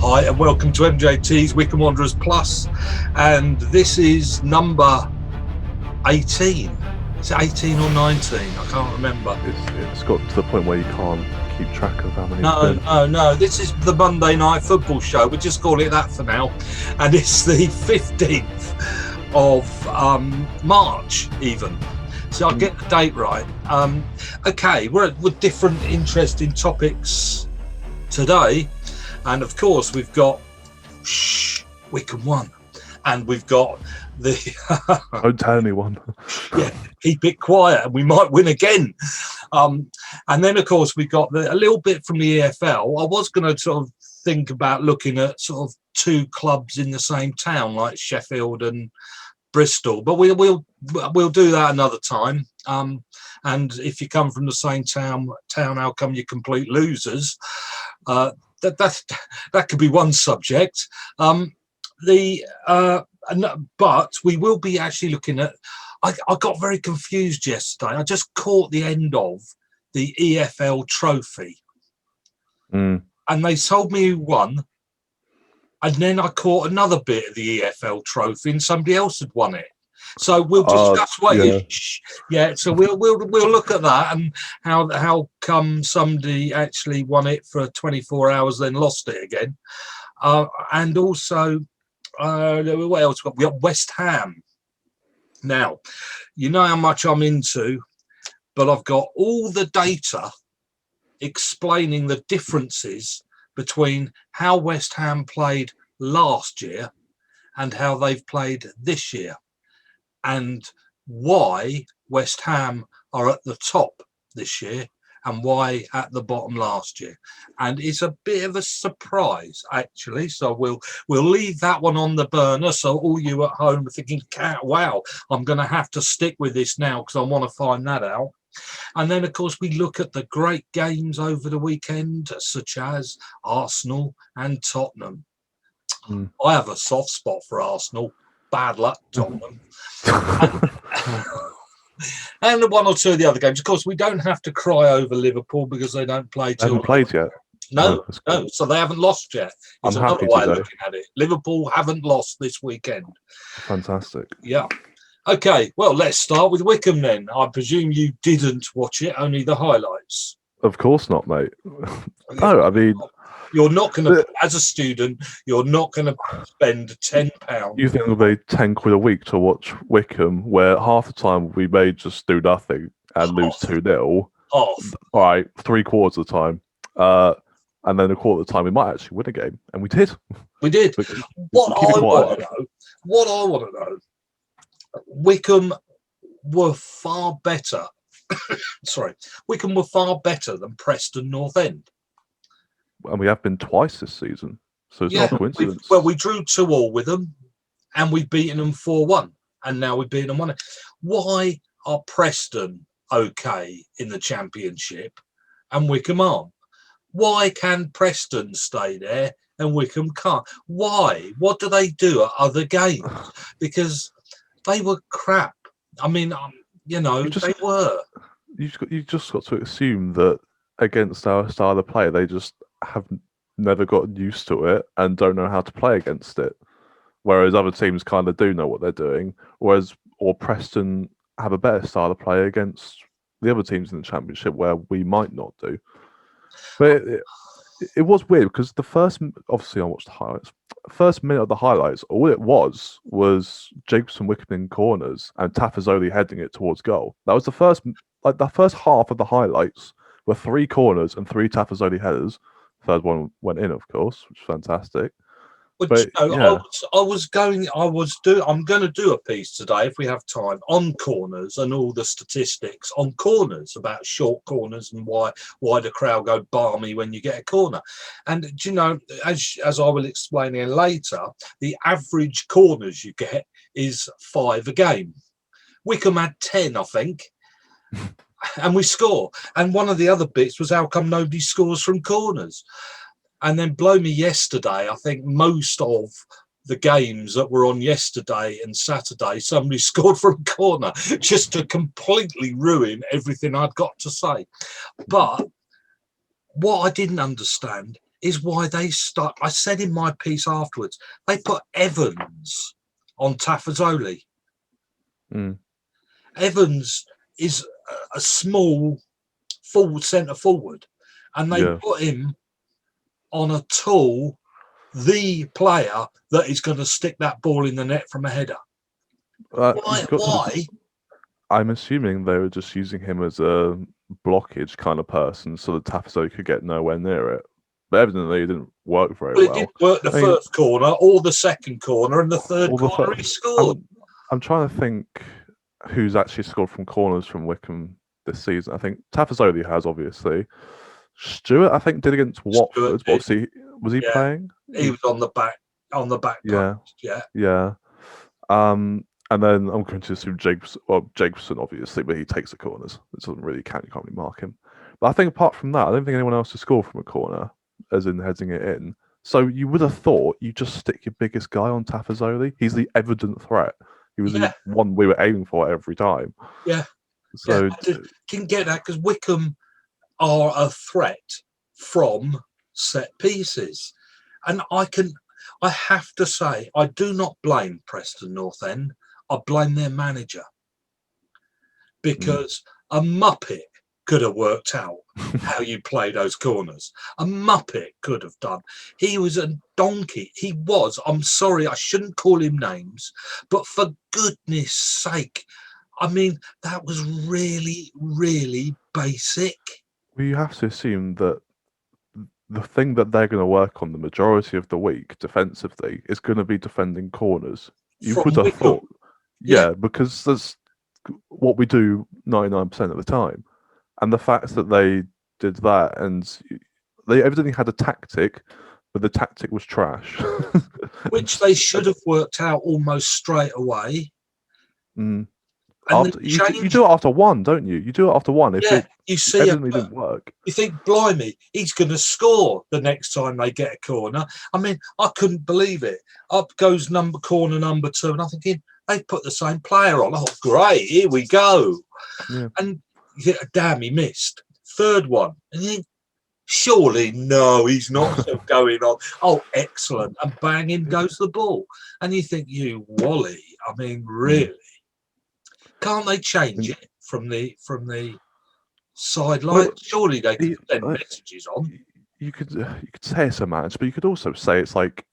Hi and welcome to MJT's Wycombe Wanderers Plus, and this is number 18. Is it 18 or 19? I can't remember. It's got to the point where you can't keep track of how many. No. This is the Monday Night Football Show. We'll just call it that for now, and it's the 15th of March, even. So I'll get the date right. Okay, we're with different interesting topics today. And of course, we've got Wycombe won, and we've got the. Don't tell anyone. Yeah, keep it quiet, and we might win again. And then, of course, we've got a little bit from the EFL. I was going to sort of think about looking at sort of two clubs in the same town, like Sheffield and Bristol, but we'll do that another time. And if you come from the same town, how come you're complete losers? That could be one subject. But we will be actually looking at. I got very confused yesterday. I just caught the end of the EFL trophy, and they told me who won, and then I caught another bit of the EFL trophy, and somebody else had won it. So we'll discuss so we'll look at that and how come somebody actually won it for 24 hours then lost it again, and also what else we got West Ham. Now, you know how much I'm into, but I've got all the data explaining the differences between how West Ham played last year and how they've played this year, and why West Ham are at the top this year and why at the bottom last year. And it's a bit of a surprise, actually. So we'll leave that one on the burner. So all you at home are thinking, wow, I'm going to have to stick with this now because I want to find that out. And then, of course, we look at the great games over the weekend, such as Arsenal and Tottenham. I have a soft spot for Arsenal. Bad luck, Tottenham. And the one or two of the other games. Of course, we don't have to cry over Liverpool because they don't play. They haven't played yet. No, so they haven't lost yet. It's another way of looking at it. Liverpool haven't lost this weekend. Fantastic. Yeah. Okay, well, let's start with Wycombe then. I presume you didn't watch it, only the highlights. Of course not, mate. No, I mean... You're not going to, as a student, you're not going to spend £10. You think it'll be 10 quid a week to watch Wycombe, where half the time we may just do nothing and lose 2-0. All right, 3/4 of the time. And then a quarter of the time we might actually win a game. And we did. We did. What I want to know, Wycombe were far better. Wycombe were far better than Preston North End. And we have been twice this season, so it's not a coincidence. We drew 2-2 with them, and we've beaten them 4-1, and now we've beaten them 1-0. Why are Preston okay in the Championship and Wycombe aren't? Why can Preston stay there and Wycombe can't? Why? What do they do at other games? Because they were crap. I mean, they were. You just got to assume that against our style of play, they just have never gotten used to it and don't know how to play against it. Whereas other teams kind of do know what they're doing. Or Preston have a better style of play against the other teams in the Championship where we might not do. But it was weird because obviously I watched the highlights. First minute of the highlights, all it was Jacobson Wycombe in corners and Tafazoli heading it towards goal. That was the first half of the highlights were 3 corners and 3 Tafazoli headers. Third one went in, of course, which is fantastic. I'm going to do a piece today, if we have time, on corners and all the statistics on corners about short corners and why the crowd go balmy when you get a corner. And as I will explain here later, the average corners you get is 5 a game. Wycombe had 10, I think. And we score. And one of the other bits was how come nobody scores from corners. And then blow me yesterday, I think most of the games that were on yesterday and Saturday, somebody scored from a corner just to completely ruin everything I'd got to say. But what I didn't understand is why they start. I said in my piece afterwards, they put Evans on Tafazoli. Evans is a small centre forward, and they put him on a tall, the player that is going to stick that ball in the net from a header. Why? I'm assuming they were just using him as a blockage kind of person so that Tafazoli could get nowhere near it. But evidently it didn't work very well. It didn't work the first corner or the second corner, and the third corner he scored. I'm trying to think who's actually scored from corners from Wycombe this season. I think Tafazoli has, obviously. Stewart, I think, did against Watford. Obviously, was he playing? He was on the back post. Yeah. And then I'm going to assume Jacobson, obviously, but he takes the corners. It doesn't really count. You can't really mark him. But I think apart from that, I don't think anyone else has scored from a corner, as in heading it in. So you would have thought you just stick your biggest guy on Tafazoli. He's the evident threat. He was the one we were aiming for every time. Yeah. So I didn't get that because Wycombe are a threat from set pieces. And I have to say, I do not blame Preston North End. I blame their manager, because a Muppet could have worked out how you play those corners. A Muppet could have done. He was a donkey. He was. I'm sorry, I shouldn't call him names, but for goodness sake, I mean, that was really, really basic. Well, you have to assume that the thing that they're going to work on the majority of the week defensively is going to be defending corners. You would have thought. Yeah, because that's what we do 99% of the time. And the fact that they did that, and they evidently had a tactic, but the tactic was trash. Which they should have worked out almost straight away. You do it after one, don't you? You do it after one. You see evidently didn't work. You think, blimey, he's going to score the next time they get a corner. I mean, I couldn't believe it. Up goes corner number 2, and I'm thinking, they put the same player on. Oh, great, here we go. Yeah. And damn, he missed. Third one. And you think, surely, no, he's not still going on. Oh, excellent. And bang, in goes the ball. And you think, you Wally, I mean, really? Can't they change it from the sideline? Well, surely they could send messages on. You could say it's a match, but you could also say it's like,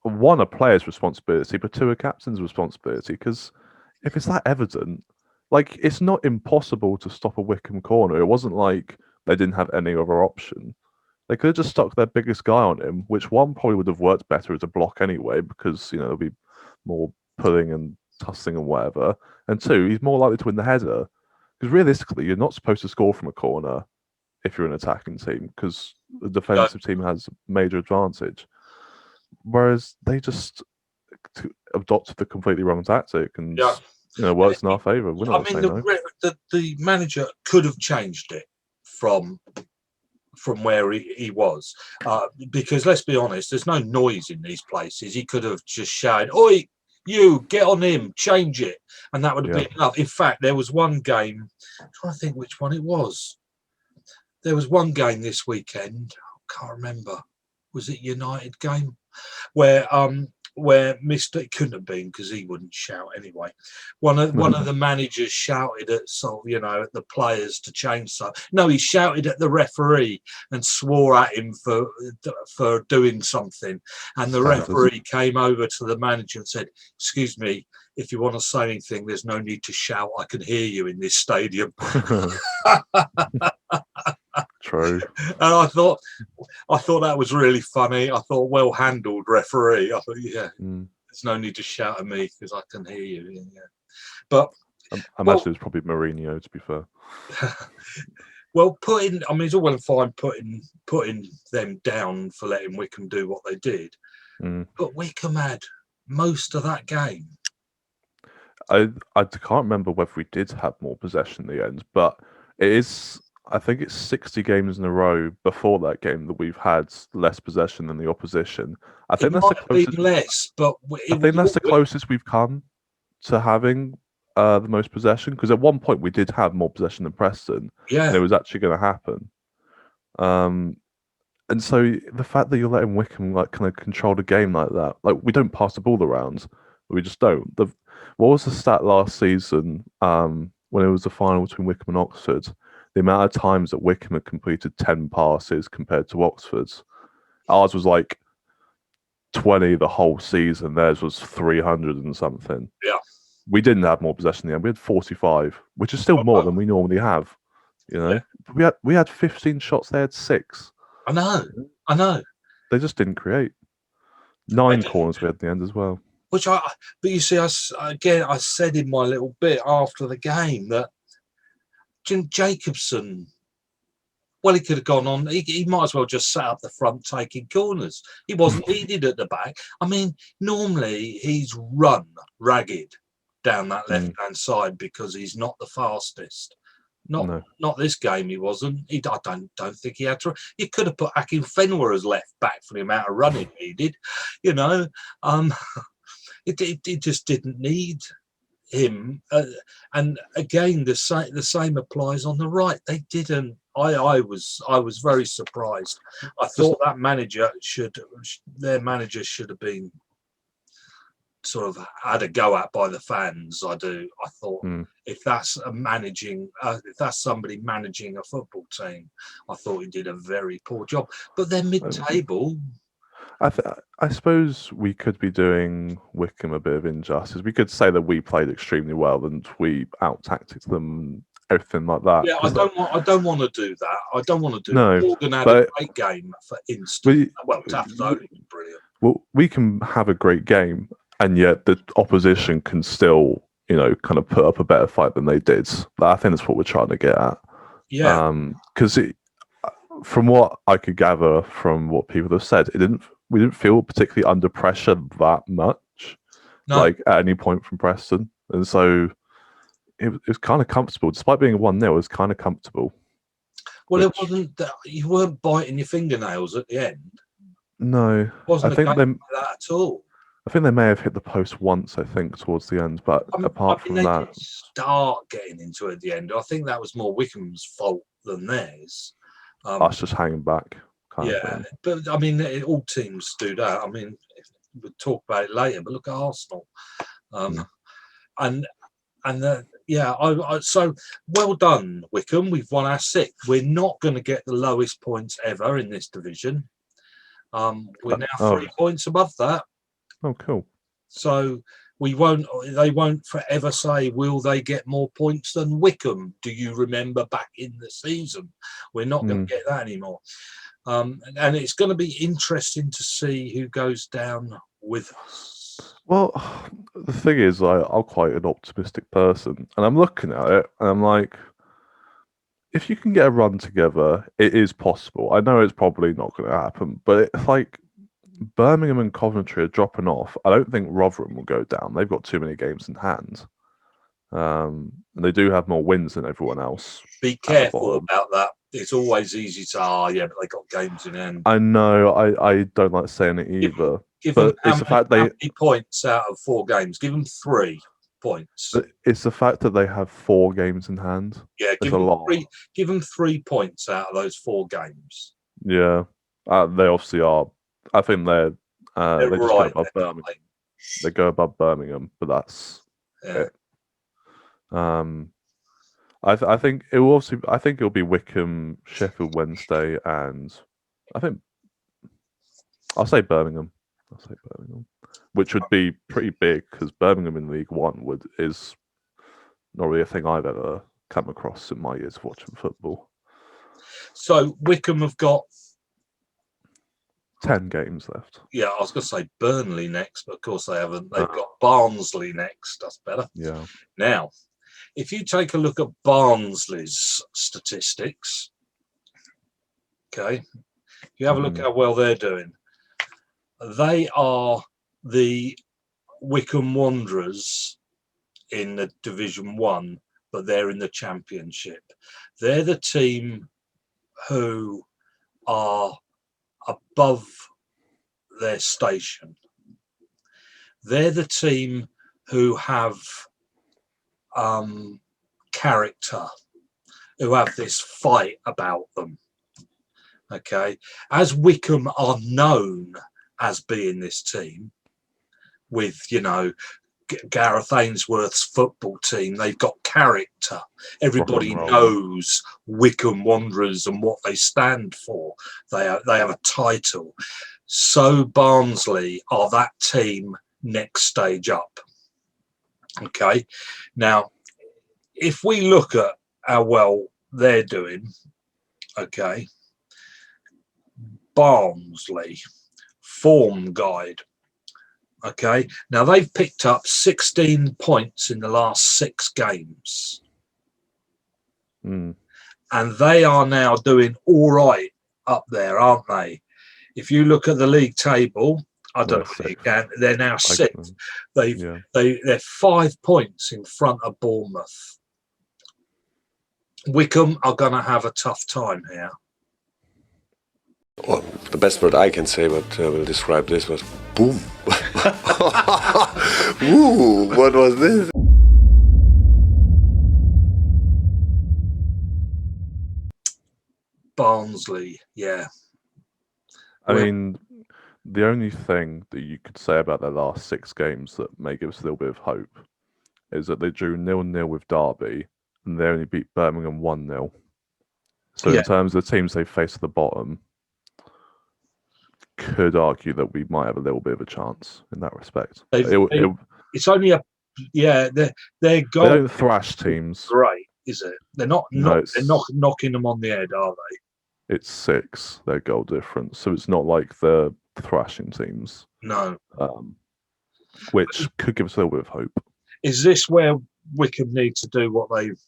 1, a player's responsibility, but 2, a captain's responsibility. Because if it's that evident, like, it's not impossible to stop a Wycombe corner. It wasn't like they didn't have any other option. They could have just stuck their biggest guy on him, which 1 probably would have worked better as a block anyway, because there'll be more pulling and tussling and whatever. And 2, he's more likely to win the header. Because realistically, you're not supposed to score from a corner if you're an attacking team, because the defensive team has a major advantage. Whereas they just adopted the completely wrong tactic, and works in our favour. I mean, the manager could have changed it from where he was, because let's be honest, there's no noise in these places. He could have just shouted, "Oi, you, get on him, change it," and that would have been enough. In fact, there was one game, I'm trying to think which one it was. There was one game this weekend, I can't remember. Was it United game? Where Mr. It couldn't have been, because he wouldn't shout anyway. One of the managers shouted at at the players to change stuff. No, he shouted at the referee and swore at him for doing something. And the referee came over to the manager and said, "Excuse me, if you want to say anything, there's no need to shout. I can hear you in this stadium." True. And I thought that was really funny. I thought, well handled, referee. I thought, there's no need to shout at me because I can hear you. Yeah. But I imagine it was probably Mourinho, to be fair. Well, it's all well and fine putting them down for letting Wycombe do what they did. But Wycombe had most of that game. I can't remember whether we did have more possession in the end, but it is. I think it's 60 games in a row before that game that we've had less possession than the opposition. I think that's the closest. Less, but I think that's the closest we've come to having the most possession. Because at one point we did have more possession than Preston. Yeah, and it was actually going to happen. And so the fact that you're letting Wycombe like kind of control the game like that, like we don't pass the ball around, we just don't. What was the stat last season? When it was the final between Wycombe and Oxford, the amount of times that Wycombe had completed 10 passes compared to Oxford's, ours was like 20 the whole season. Theirs was 300 and something. Yeah. We didn't have more possession in the end. We had 45, which is still more than we normally have. You know, we had 15 shots. They had 6. I know. They just didn't create. 9 corners we had at the end as well. But you see, I said in my little bit after the game that Jim Jacobson, well, he could have gone on. He might as well just sat up the front taking corners. He wasn't needed at the back. I mean, normally he's run ragged down that left-hand side because he's not the fastest. Not this game. He wasn't. I don't think he had to. You could have put Akin Fenwer as left back for the amount of running he did. You know, it just didn't need him. And again, the same applies on the right. They didn't. I was very surprised. I thought their manager should have been sort of had a go at by the fans. I thought if that's somebody managing a football team, I thought he did a very poor job. But they're mid-table. I suppose we could be doing Wycombe a bit of injustice. We could say that we played extremely well and we out-tacticked them and everything like that. Yeah, I don't want to do that. I don't want to do that. Morgan had a great game, for instance. Taft's only been brilliant. Well, we can have a great game, and yet the opposition can still, kind of put up a better fight than they did. I think that's what we're trying to get at. Yeah. Because from what I could gather from what people have said, we didn't feel particularly under pressure that much, like at any point from Preston, and so it was kind of comfortable, despite being a 1-0. It was kind of comfortable. Well, it wasn't that you weren't biting your fingernails at the end. No, it wasn't I think like that at all. I think they may have hit the post once, I think, towards the end, but apart from that, did start getting into it at the end. I think that was more Wycombe's fault than theirs. Us just hanging back. But I mean, all teams do that. I mean, we'll talk about it later. But look at Arsenal, so well done, Wycombe. We've won our 6th. We're not going to get the lowest points ever in this division. We're now 3 points above that. Oh, cool. So they won't forever say, will they get more points than Wycombe? Do you remember back in the season? We're not going to get that anymore. And it's going to be interesting to see who goes down with us. Well, the thing is, I'm quite an optimistic person, and I'm looking at it, and I'm like, if you can get a run together, it is possible. I know it's probably not going to happen, but it's like Birmingham and Coventry are dropping off. I don't think Rotherham will go down. They've got too many games in hand. And they do have more wins than everyone else. Be careful about that. It's always easy to but they got games in hand. I know. I don't like saying it either. Give but them it's the fact how many points out of 4 games. Give them 3 points. It's the fact that they have 4 games in hand. Yeah, give them 3 points out of those 4 games. Yeah, they obviously are. I think they just go above Birmingham. They go above Birmingham, but that's it. I think it will it'll be Wycombe, Sheffield Wednesday, and I think I'll say Birmingham, which would be pretty big because Birmingham in League One is not really a thing I've ever come across in my years of watching football. So Wycombe have got 10 games left. Yeah, I was going to say Burnley next, but of course they haven't. They've got Barnsley next. That's better. Yeah. Now, if you take a look at Barnsley's statistics, okay, if you have a look at how well they're doing, they are the Wycombe Wanderers in the Division 1, but they're in the Championship. They're the team who are above their station. They're the team who have character, who have this fight about them. Okay, as Wycombe are known as being this team with, you know, Gareth Ainsworth's football team, they've got character. Everybody knows Wycombe Wanderers and what they stand for. They have a title. So Barnsley are that team next stage up. Okay, now if we look at how well they're doing, okay, Barnsley form guide. Okay, now they've picked up 16 points in the last 6 games. And they are now doing all right up there, aren't they? If you look at the league table, I don't know if you can, they're now 6th. They're 5 points in front of Bournemouth. Wycombe are going to have a tough time here. Well, the best word I can say, but will describe this, was boom. Ooh, what was this? Barnsley, yeah. I mean, the only thing that you could say about their last 6 games that may give us a little bit of hope is that they drew 0-0 with Derby and they only beat Birmingham 1-0. So in terms of the teams they face at the bottom, could argue that we might have a little bit of a chance in that respect. It's only a their goal. They don't thrash teams. Great, is it? They're not knocking them on the head, are they? It's 6 their goal difference, so it's not like they're thrashing teams. No, which could give us a little bit of hope. Is this where Wycombe need to do what they've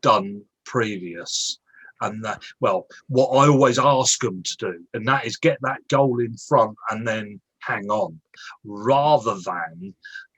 done previous? And that, well, what I always ask them to do, and that is get that goal in front and then hang on, rather than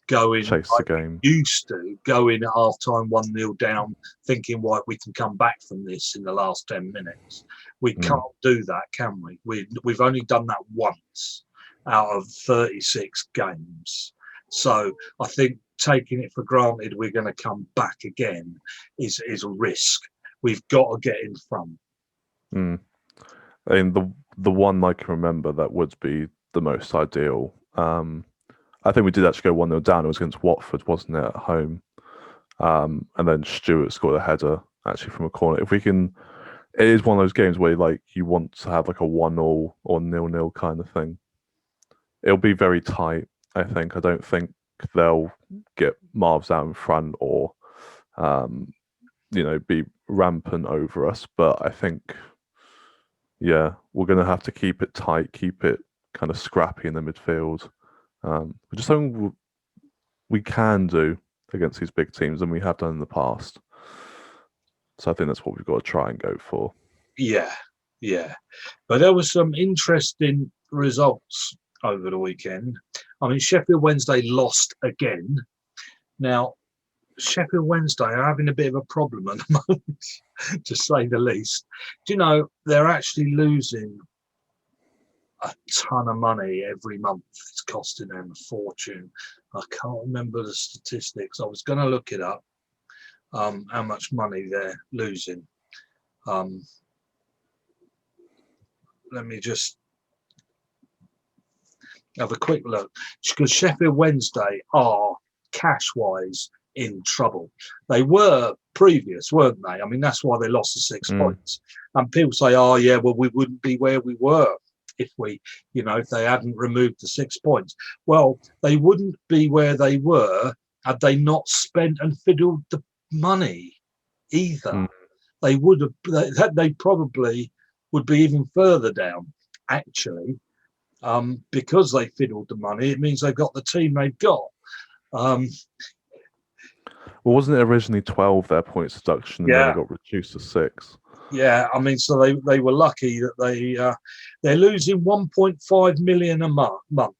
going chase the game. Used to going at half time 1-0 down, thinking, right, we can come back from this in the last 10 minutes. We can't do that, can we? We've only done that once out of 36 games. So I think taking it for granted we're going to come back again is a risk. We've got to get in front. I mean, the one I can remember that would be the most ideal. I think we did actually go 1-0 down. It was against Watford, wasn't it, at home? And then Stewart scored a header actually from a corner. If we can, it is one of those games where you want to have like a 1-0 or 0-0 kind of thing. It'll be very tight, I think. I don't think they'll get Marvs out in front or be rampant over us, but I think we're going to have to keep it tight, keep it kind of scrappy in the midfield, which is something we can do against these big teams, and we have done in the past. So I think that's what we've got to try and go for. Yeah. But there was some interesting results over the weekend. I mean, Sheffield Wednesday lost again. Now, Sheffield Wednesday are having a bit of a problem at the moment, to say the least. Do you know, they're actually losing a ton of money every month. It's costing them a fortune. I can't remember the statistics. I was going to look it up, how much money they're losing. Let me just have a quick look, because Sheffield Wednesday are cash-wise in trouble. They were previous, weren't they? I mean, that's why they lost the 6 points. And people say, oh yeah, well, we wouldn't be where we were if they hadn't removed the 6 points. Well, they wouldn't be where they were had they not spent and fiddled the money either. They would have, they probably would be even further down, actually, because they fiddled the money. It means they've got the team they've got. Well, wasn't it originally 12 their points deduction, and then it got reduced to 6? Yeah, I mean, so they were lucky that they're losing 1.5 million a month.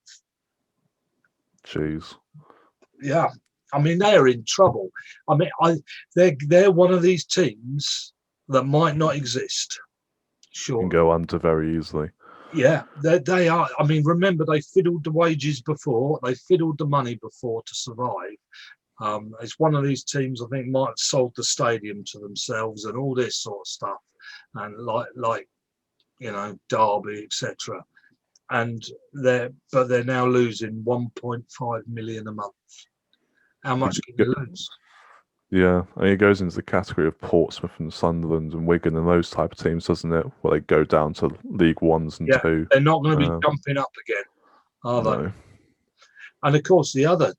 Jeez. Yeah, I mean, they're in trouble. I mean, they're one of these teams that might not exist. Sure, can go under very easily. Yeah, they are. I mean, remember, they fiddled the wages before, they fiddled the money before to survive. It's one of these teams I think might have sold the stadium to themselves and all this sort of stuff. And Derby, etc. And they're now losing 1.5 million a month. How much can you lose? Yeah, I mean, it goes into the category of Portsmouth and Sunderland and Wigan and those type of teams, doesn't it? Where they go down to League Ones and Two. They're not going to be jumping up again, are they? No. And of course, the other,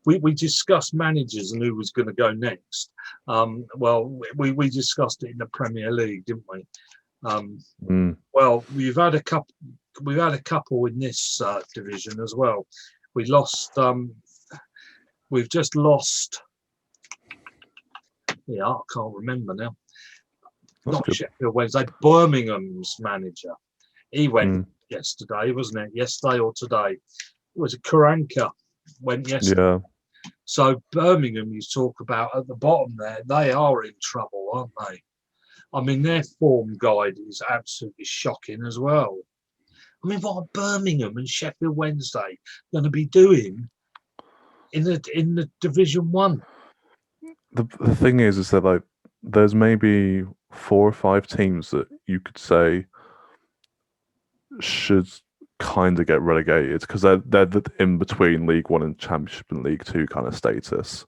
we discussed managers and who was going to go next. We discussed it in the Premier League, didn't we? Well, we've had a couple in this division as well. We've just lost. Yeah, I can't remember now. That's Not good. Sheffield Wednesday, Birmingham's manager. He went yesterday, wasn't it? Yesterday or today? It was a Karanka went yesterday. Yeah. So Birmingham, you talk about at the bottom there, they are in trouble, aren't they? I mean, their form guide is absolutely shocking as well. I mean, what are Birmingham and Sheffield Wednesday going to be doing in the Division 1? The thing is that like there's maybe 4 or 5 teams that you could say should kind of get relegated because they're in between League One and Championship and League Two kind of status.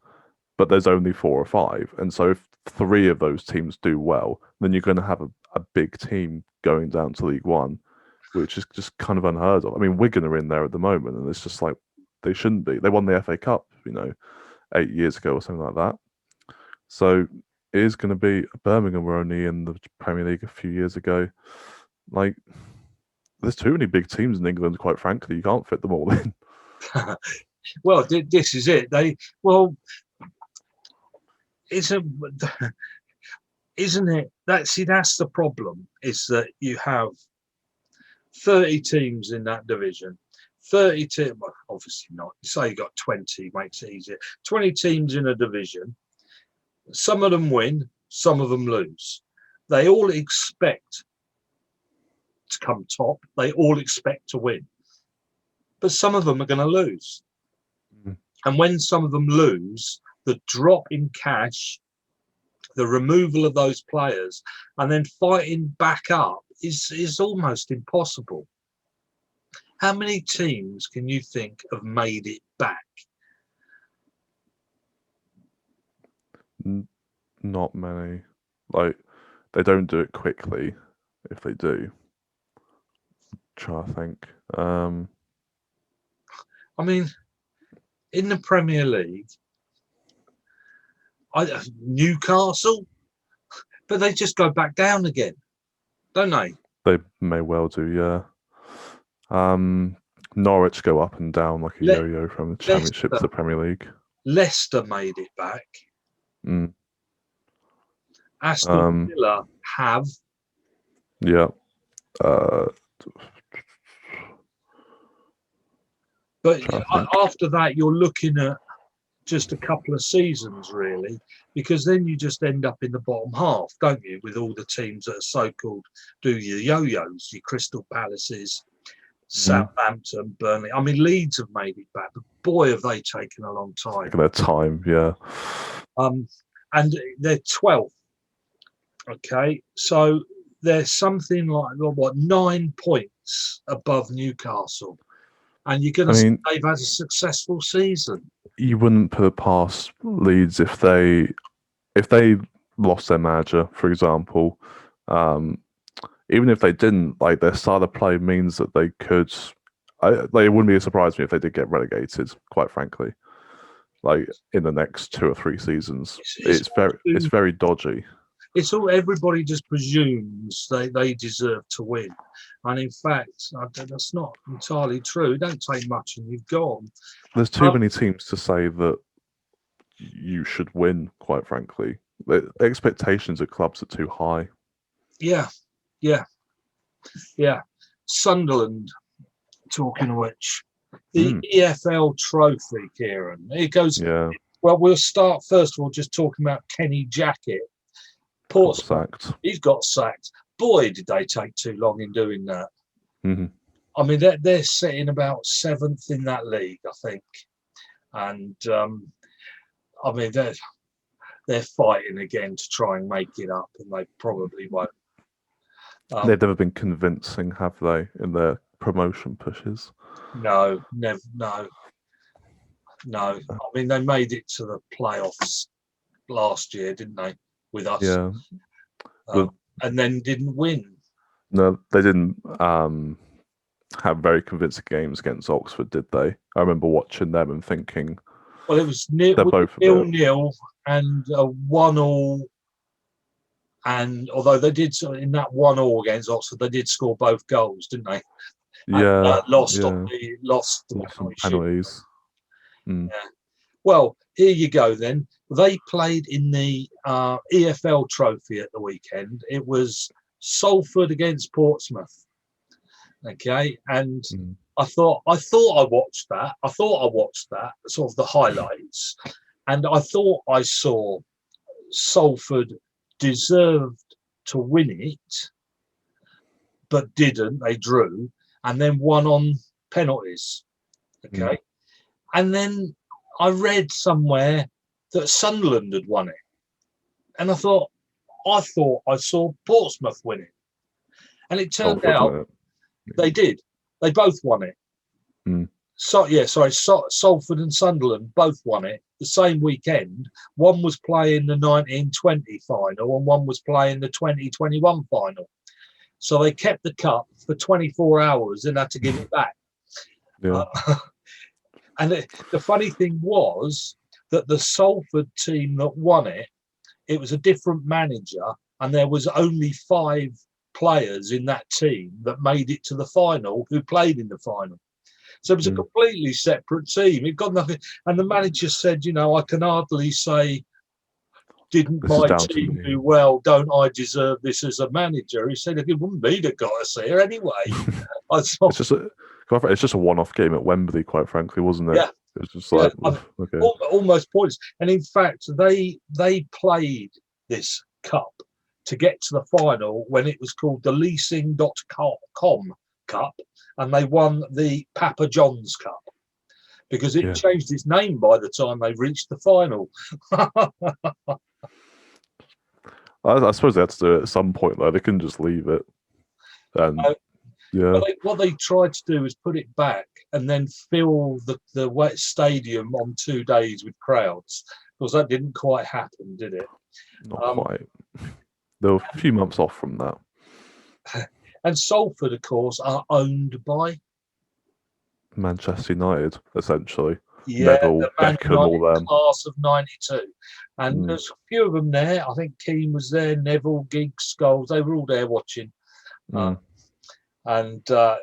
But there's only 4 or 5, and so if 3 of those teams do well, then you're going to have a big team going down to League One, which is just kind of unheard of. I mean, Wigan are in there at the moment, and it's just like they shouldn't be. They won the FA Cup, 8 years ago or something like that. So it is going to be Birmingham were only in the Premier League a few years ago. Like, there's too many big teams in England, quite frankly. You can't fit them all in. Well, this is it. Isn't it? That's the problem. Is that you have 30 teams in that division. 30 teams, well, obviously not. Say you got 20, makes it easier. 20 teams in a division. Some of them win, some of them lose. They all expect to come top. They all expect to win. But some of them are going to lose. And when some of them lose, the drop in cash, the removal of those players, and then fighting back up is almost impossible. How many teams can you think have made it back? Not many. Like, they don't do it quickly. If they do, try to think. I mean, in the Premier League, Newcastle, but they just go back down again, don't they? They may well do, yeah. Norwich go up and down like a yo-yo from the Championship to the Premier League. Leicester made it back. Aston Villa have. Yeah. But after that, you're looking at just a couple of seasons, really, because then you just end up in the bottom half, don't you, with all the teams that are so-called do your yo-yos, your Crystal Palaces, Southampton, Burnley. I mean, Leeds have made it back, but boy, have they taken a long time. Taking their time, yeah. And they're 12th. Okay, so there's something like 9 points above Newcastle, and you're going to say they've had a successful season. You wouldn't put it past Leeds if they lost their manager, for example. Even if they didn't, like, their style of play means that they could. It wouldn't be a surprise to me if they did get relegated. Quite frankly, like in the next 2 or 3 seasons, it's very dodgy. It's all, everybody just presumes they deserve to win, and in fact, that's not entirely true. It don't take much, and you've gone. There's too many teams to say that you should win. Quite frankly, the expectations of clubs are too high. Yeah. Sunderland. Talking of which, the EFL Trophy, Kieran. It goes. Yeah. Well, we'll start first of all just talking about Kenny Jackett. Portsmouth, he's got sacked. Boy, did they take too long in doing that. I mean, they're sitting about 7th in that league, I think. And, I mean, they're fighting again to try and make it up, and they probably won't. They've never been convincing, have they, in their promotion pushes? No, never, no. I mean, they made it to the playoffs last year, didn't they, with us? Yeah. And then didn't win. No, they didn't have very convincing games against Oxford, did they? I remember watching them and thinking, well, it was they're both 0-0 and a 1-1. And although they did in that 1-1 against Oxford, they did score both goals, didn't they? Yeah, and, lost yeah. lost Some penalties. Yeah. Well, here you go then. They played in the EFL Trophy at the weekend. It was Salford against Portsmouth. Okay, and I thought I watched that. Sort of the highlights, and I thought I saw Salford deserved to win it, but didn't. They drew and then won on penalties. Okay, and then I read somewhere that Sunderland had won it, and I thought I saw Portsmouth win it, and it turned out they did. They both won it. Salford and Sunderland both won it the same weekend. One was playing the 1920 final and one was playing the 2021 final. So they kept the cup for 24 hours and had to give it back. Yeah. And the funny thing was that the Salford team that won it, it was a different manager, and there was only 5 players in that team that made it to the final who played in the final. So it was a completely separate team. It got nothing. And the manager said, I can hardly say, didn't my team do well? Don't I deserve this as a manager? He said, it wouldn't be that got us here anyway. It's just a one-off game at Wembley, quite frankly, wasn't it? Yeah. It was just like, okay. Almost pointless. And in fact, they played this cup to get to the final when it was called the leasing.com Cup, and they won the Papa John's Cup because it changed its name by the time they reached the final. I suppose they had to do it at some point, though. They couldn't just leave it. And what they tried to do was put it back and then fill the wet stadium on 2 days with crowds, because that didn't quite happen, did it? Not quite. They were a few months off from that. And Salford, of course, are owned by Manchester United, essentially. Yeah, Neville, the Man Beckham, all United them. class of '92, and there's a few of them there. I think Keane was there, Neville, Giggs, Scholes. They were all there watching. I don't know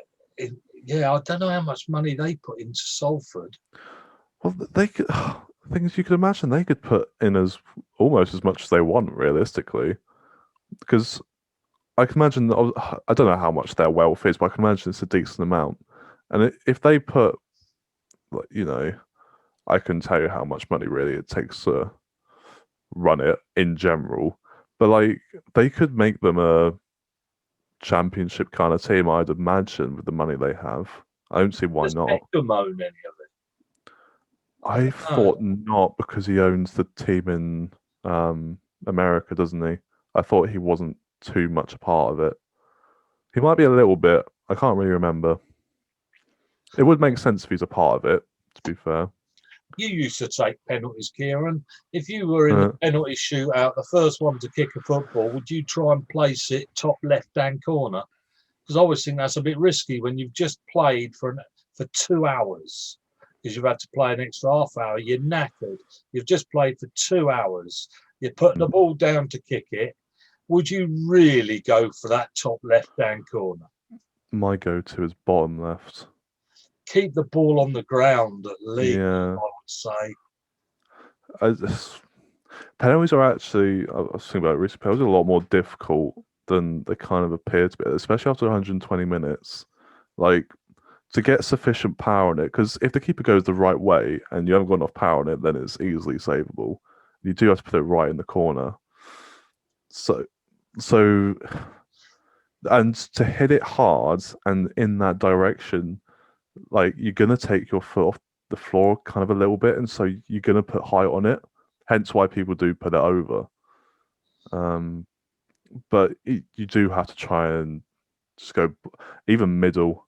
how much money they put into Salford. Well, they could. Things you could imagine they could put in almost as much as they want, realistically, because I can imagine. I don't know how much their wealth is, but I can imagine it's a decent amount. And if they put, I can tell you how much money really it takes to run it in general, but they could make them a championship kind of team, I'd imagine, with the money they have. I don't see why not. Does Beckham own any of it? I thought not, because he owns the team in America, doesn't he? I thought he wasn't too much a part of it. He might be a little bit. I can't really remember. It would make sense if he's a part of it, to be fair. You used to take penalties, Kieran. If you were in a penalty shootout, the first one to kick a football, would you try and place it top left-hand corner? Because I always think that's a bit risky when you've just played for 2 hours, because you've had to play an extra half hour. You're knackered. You've just played for 2 hours. You're putting the ball down to kick it. Would you really go for that top left-hand corner? My go-to is bottom left. Keep the ball on the ground at least, I would say. Penalties are actually, I was thinking about it recently, penalties are a lot more difficult than they kind of appear to be, especially after 120 minutes. To get sufficient power on it, because if the keeper goes the right way and you haven't got enough power on it, then it's easily savable. You do have to put it right in the corner. So, and to hit it hard and in that direction, you're going to take your foot off the floor kind of a little bit, and so you're going to put height on it, hence why people do put it over. but you do have to try and just go even middle.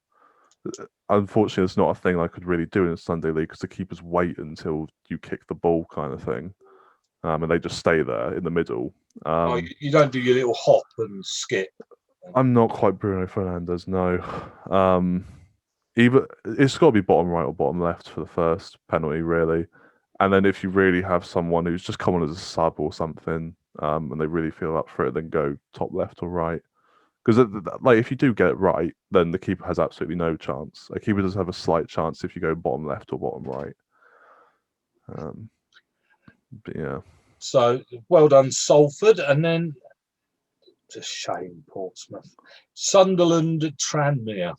Unfortunately, it's not a thing I could really do in a Sunday league because the keepers wait until you kick the ball, kind of thing, and they just stay there in the middle. You don't do your little hop and skip. I'm not quite Bruno Fernandes, no. Either it's got to be bottom right or bottom left for the first penalty, really. And then if you really have someone who's just come on as a sub or something, and they really feel up for it, then go top left or right. Because like if you do get it right, then the keeper has absolutely no chance. A keeper does have a slight chance if you go bottom left or bottom right. But yeah. So well done, Salford, and then it's a shame, Portsmouth, Sunderland, Tranmere.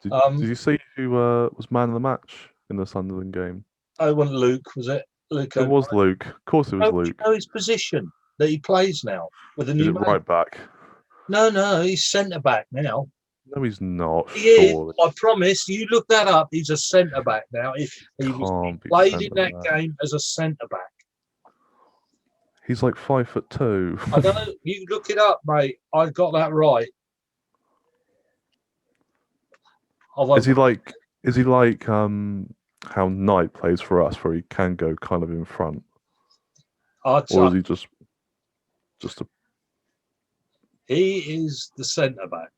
Did you see who was man of the match in the Sunderland game? Oh, it wasn't Luke, was it? Luke. It was Luke. Of course, it was Luke. Do you know his position that he plays now with a new right back? No, he's centre back now. No, he's not. He is. Surely. I promise. You look that up. He's a centre back now. He played in that game as a centre back. He's like 5'2". I know. You look it up, mate. I got that right. Is he like how Knight plays for us, where he can go kind of in front, or is he just a? He is the centre back.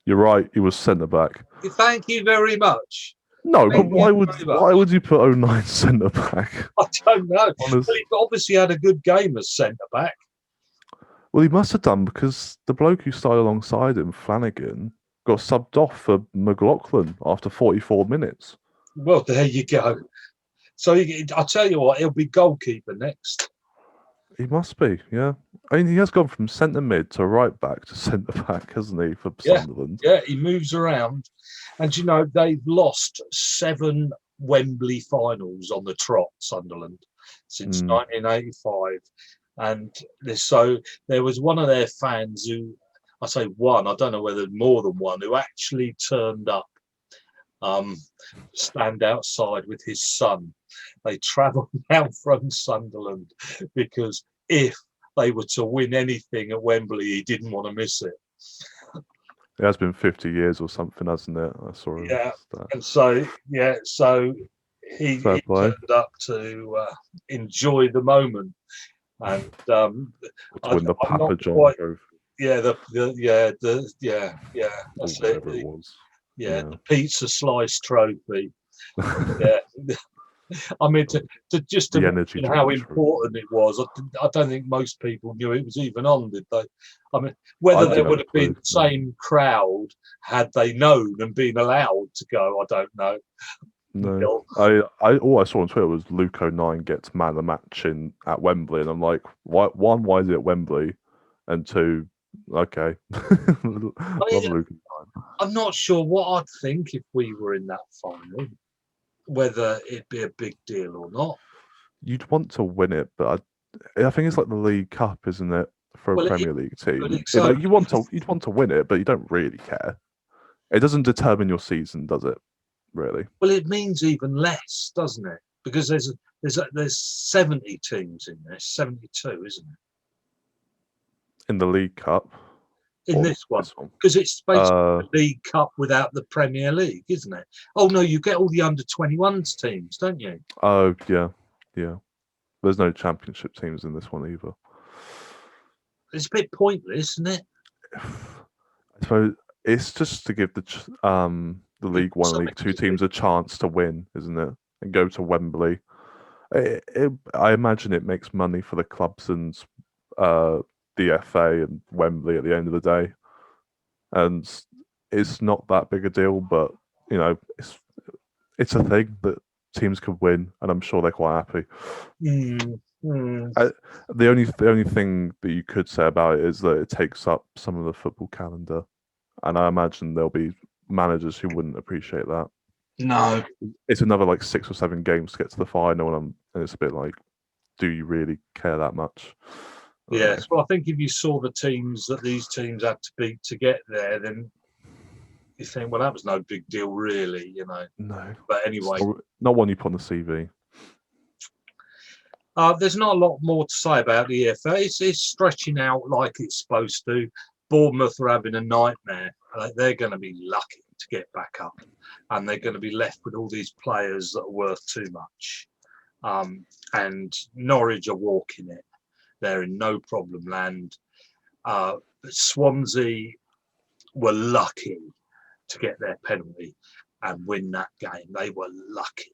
You're right. He was centre back. Thank you very much. No, but why would you put 09 centre back? I don't know. Well, he obviously had a good game as centre back. Well, he must have done because the bloke who started alongside him, Flanagan, got subbed off for McLaughlin after 44 minutes. Well, there you go. So I'll tell you what, he'll be goalkeeper next. He must be, yeah. I mean, he has gone from centre mid to right back to centre back, hasn't he, for Sunderland? Yeah, he moves around. And, you know, they've lost 7 Wembley finals on the trot, Sunderland, since 1985. And so there was one of their fans who, I say one, I don't know whether more than one, who actually turned up, stand outside with his son. They travelled down from Sunderland because if they were to win anything at Wembley, he didn't want to miss it. It has been 50 years or something, hasn't it? I saw him. Yeah, and so he turned up to enjoy the moment. And to win the Papa John trophy. Yeah, that's it. It was. Yeah, the pizza slice trophy. Yeah. I mean, to imagine how important it was. I don't think most people knew it was even on, did they? I mean, whether there would have been the same crowd had they known and been allowed to go, I don't know. No, all I saw on Twitter was Luke 09 gets man of the match at Wembley, and I'm like, why is it at Wembley? And 2, okay. I'm not sure what I'd think if we were in that final, whether it'd be a big deal or not. You'd want to win it, but I think it's like the League Cup, isn't it, for a Premier League team? You'd want to win it, but you don't really care. It doesn't determine your season, does it? Really? Well, it means even less, doesn't it? Because there's 70 teams in this, 72, isn't it? In the League Cup. In this one, because it's basically the League Cup without the Premier League, isn't it? Oh no, you get all the under-21s teams, don't you? Oh yeah. There's no Championship teams in this one either. It's a bit pointless, isn't it? I suppose it's just to give the League One, League Two teams a chance to win, isn't it? And go to Wembley. I imagine it makes money for the clubs and the FA and Wembley at the end of the day. And it's not that big a deal, but you know, it's a thing that teams could win, and I'm sure they're quite happy. The only thing that you could say about it is that it takes up some of the football calendar, and I imagine there'll be managers who wouldn't appreciate that. No, it's another like 6 or 7 games to get to the final, and it's a bit like, do you really care that much? Yes, well, I think if you saw the teams that these teams had to beat to get there, then you think, well, that was no big deal, really, you know. No. But anyway, not one you put on the CV. There's not a lot more to say about the EFL. It's stretching out like it's supposed to. Bournemouth are having a nightmare. They're going to be lucky to get back up, and they're going to be left with all these players that are worth too much. And Norwich are walking it. They're in no problem land. Swansea were lucky to get their penalty and win that game. They were lucky.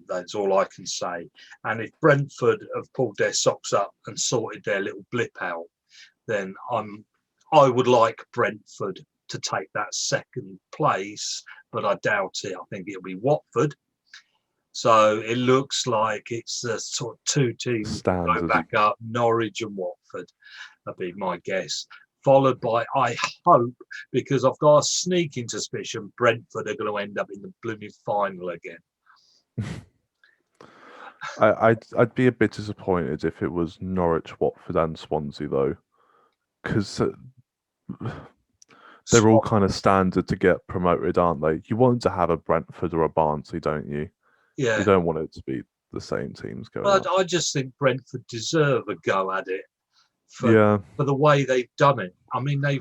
That's all I can say. And if Brentford have pulled their socks up and sorted their little blip out, then I would like Brentford to take that second place, but I doubt it. I think it'll be Watford. So it looks like it's the sort of two teams that go back up, Norwich and Watford. That'd be my guess. Followed by, I hope, because I've got a sneaking suspicion, Brentford are going to end up in the blooming final again. I'd be a bit disappointed if it was Norwich, Watford, and Swansea though, because they're all kind of standard to get promoted, aren't they? You want to have a Brentford or a Barnsley, don't you? Yeah. You don't want it to be the same teams going. But I just think Brentford deserve a go at it for the way they've done it. I mean, they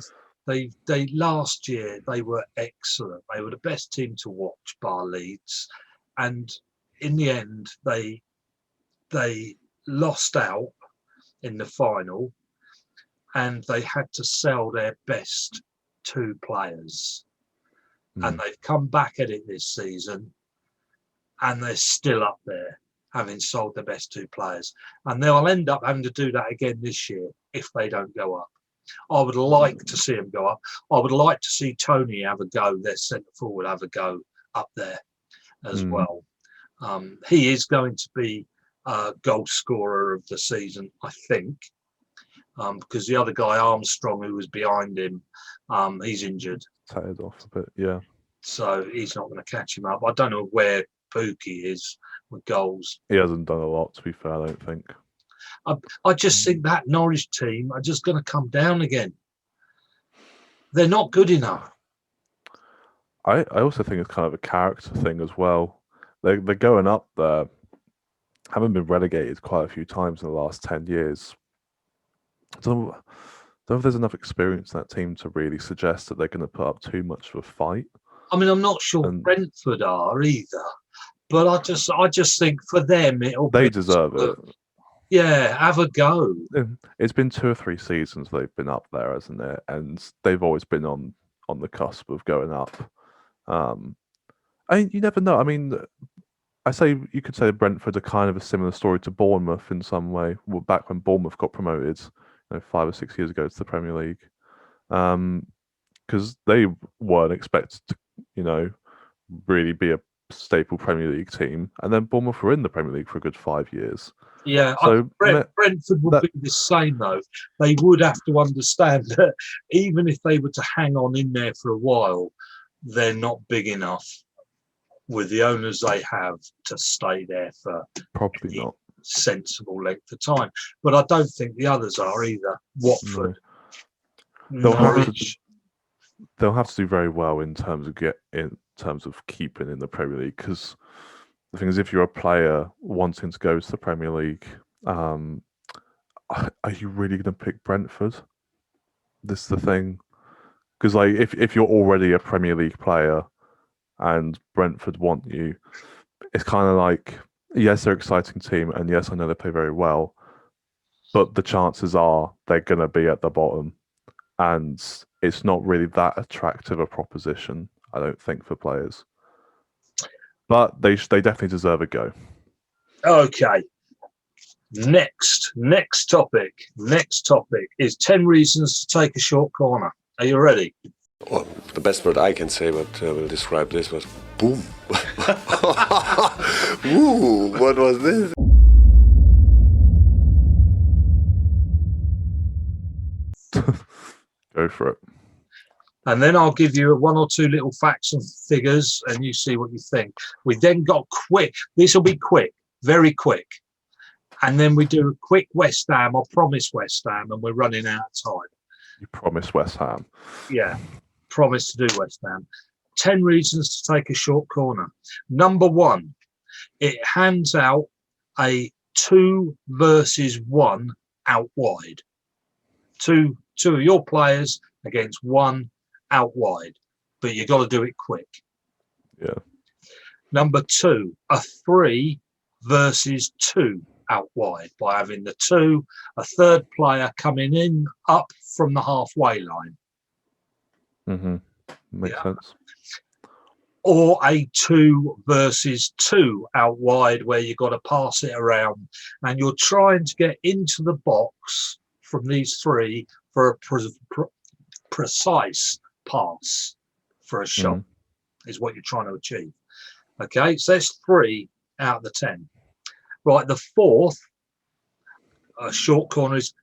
last year they were excellent. They were the best team to watch, bar Leeds, and in the end they lost out in the final, and they had to sell their best two players, and they've come back at it this season, and they're still up there, having sold their best two players, and they'll end up having to do that again this year if they don't go up. I would like to see them go up. I would like to see Tony have a go, their centre forward, have a go up there as well. He is going to be goal scorer of the season, I think, because the other guy, Armstrong, who was behind him, he's injured. Tattered off a bit, yeah. So he's not going to catch him up. I don't know where Pookie is with goals. He hasn't done a lot, to be fair, I don't think. I just think that Norwich team are just going to come down again. They're not good enough. I also think it's kind of a character thing as well. They're going up there, having been relegated quite a few times in the last 10 years. I don't know if there's enough experience in that team to really suggest that they're going to put up too much of a fight. I mean, I'm not sure Brentford are either, but I just think for them they deserve it. Yeah, have a go. It's been 2 or 3 seasons they've been up there, hasn't it? And they've always been on the cusp of going up. You never know. I mean, you could say Brentford are kind of a similar story to Bournemouth in some way. Well, back when Bournemouth got promoted, 5 or 6 years ago to the Premier League, because they weren't expected to, really be a staple Premier League team, and then Bournemouth were in the Premier League for a good 5 years. Yeah, so Brentford would be the same though. They would have to understand that even if they were to hang on in there for a while, they're not big enough with the owners they have to stay there for probably not sensible length of time. But I don't think the others are either. Watford, Norwich. They'll have to do very well in terms of keeping in the Premier League, because the thing is, if you're a player wanting to go to the Premier League, are you really going to pick Brentford? This is the thing, because if you're already a Premier League player and Brentford want you, it's kind of like, yes, they're an exciting team, and yes, I know they play very well, but the chances are they're going to be at the bottom, and it's not really that attractive a proposition, I don't think, for players. But they definitely deserve a go. Okay. Next topic is 10 reasons to take a short corner. Are you ready? Well, the best word I can say, but will describe this, was boom. Ooh, what was this? Go for it. And then I'll give you 1 or 2 little facts and figures, and you see what you think. We then got quick. This will be quick, very quick. And then we do a quick West Ham. I'll promise West Ham, and we're running out of time. You promise West Ham? Yeah, promise to do West Ham. 10 reasons to take a short corner. Number 1, it hands out a 2 versus 1 out wide. Two of your players against 1 out wide, but you got to do it quick. Yeah. Number 2, a 3 versus 2 out wide by having the 2, a third player coming in up from the halfway line. Makes sense. Or a 2 versus 2 out wide where you've got to pass it around and you're trying to get into the box from these 3 for a precise pass for a shot is what you're trying to achieve. Okay, so that's 3 out of the 10. Right, the 4th short corner is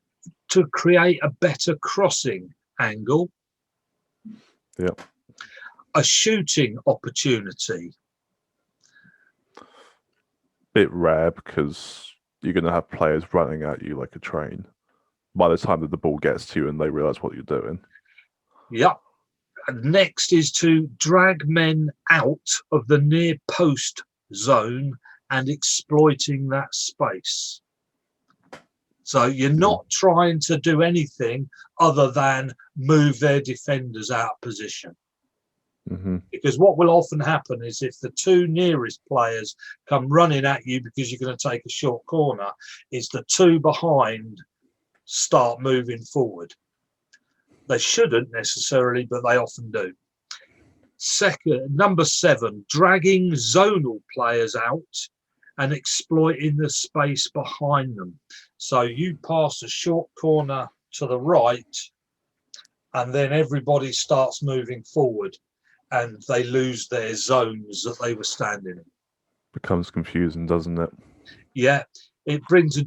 to create a better crossing angle. Yep. A shooting opportunity. Bit rare because you're going to have players running at you like a train by the time that the ball gets to you and they realise what you're doing. Yep. And next is to drag men out of the near post zone and exploiting that space. So you're not trying to do anything other than move their defenders out of position. Because what will often happen is if the 2 nearest players come running at you because you're going to take a short corner, is the 2 behind start moving forward. They shouldn't necessarily, but they often do. Number 7, dragging zonal players out and exploiting the space behind them. So you pass a short corner to the right and then everybody starts moving forward and they lose their zones that they were standing in. Becomes confusing, doesn't it? Yeah, it brings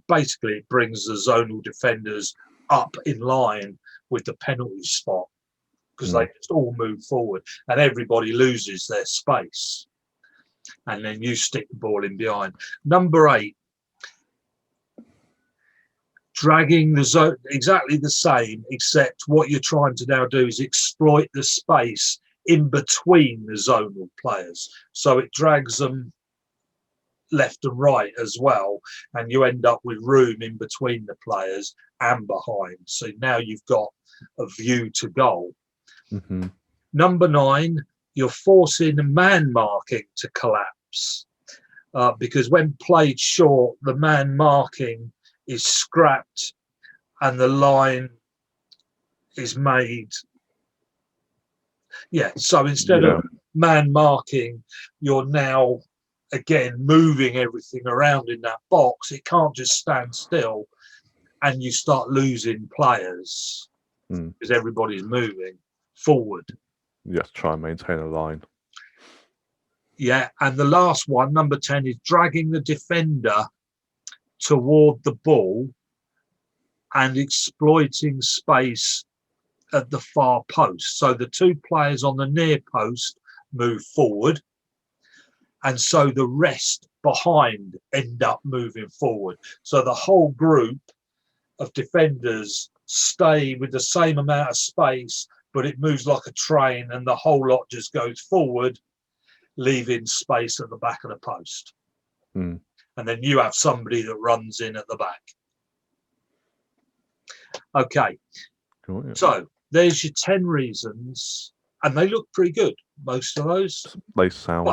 basically it brings the zonal defenders up in line with the penalty spot because they just all move forward and everybody loses their space. And then you stick the ball in behind. Number 8, dragging the zone, exactly the same, except what you're trying to now do is exploit the space in between the zonal players. So it drags them left and right as well, and you end up with room in between the players and behind. So now you've got a view to goal. Number 9, you're forcing man marking to collapse because when played short, the man marking is scrapped and the line is made. Yeah, so instead of man marking, you're now again moving everything around in that box. It can't just stand still and you start losing players because everybody's moving forward. You have to try and maintain a line. Yeah, and the last one, number 10, is dragging the defender toward the ball and exploiting space at the far post. So the 2 players on the near post move forward, and so the rest behind end up moving forward. So the whole group of defenders stay with the same amount of space, but it moves like a train and the whole lot just goes forward, leaving space at the back of the post. And then you have somebody that runs in at the back. Okay. Cool, yeah. So there's your 10 reasons, and they look pretty good, most of those. They sound,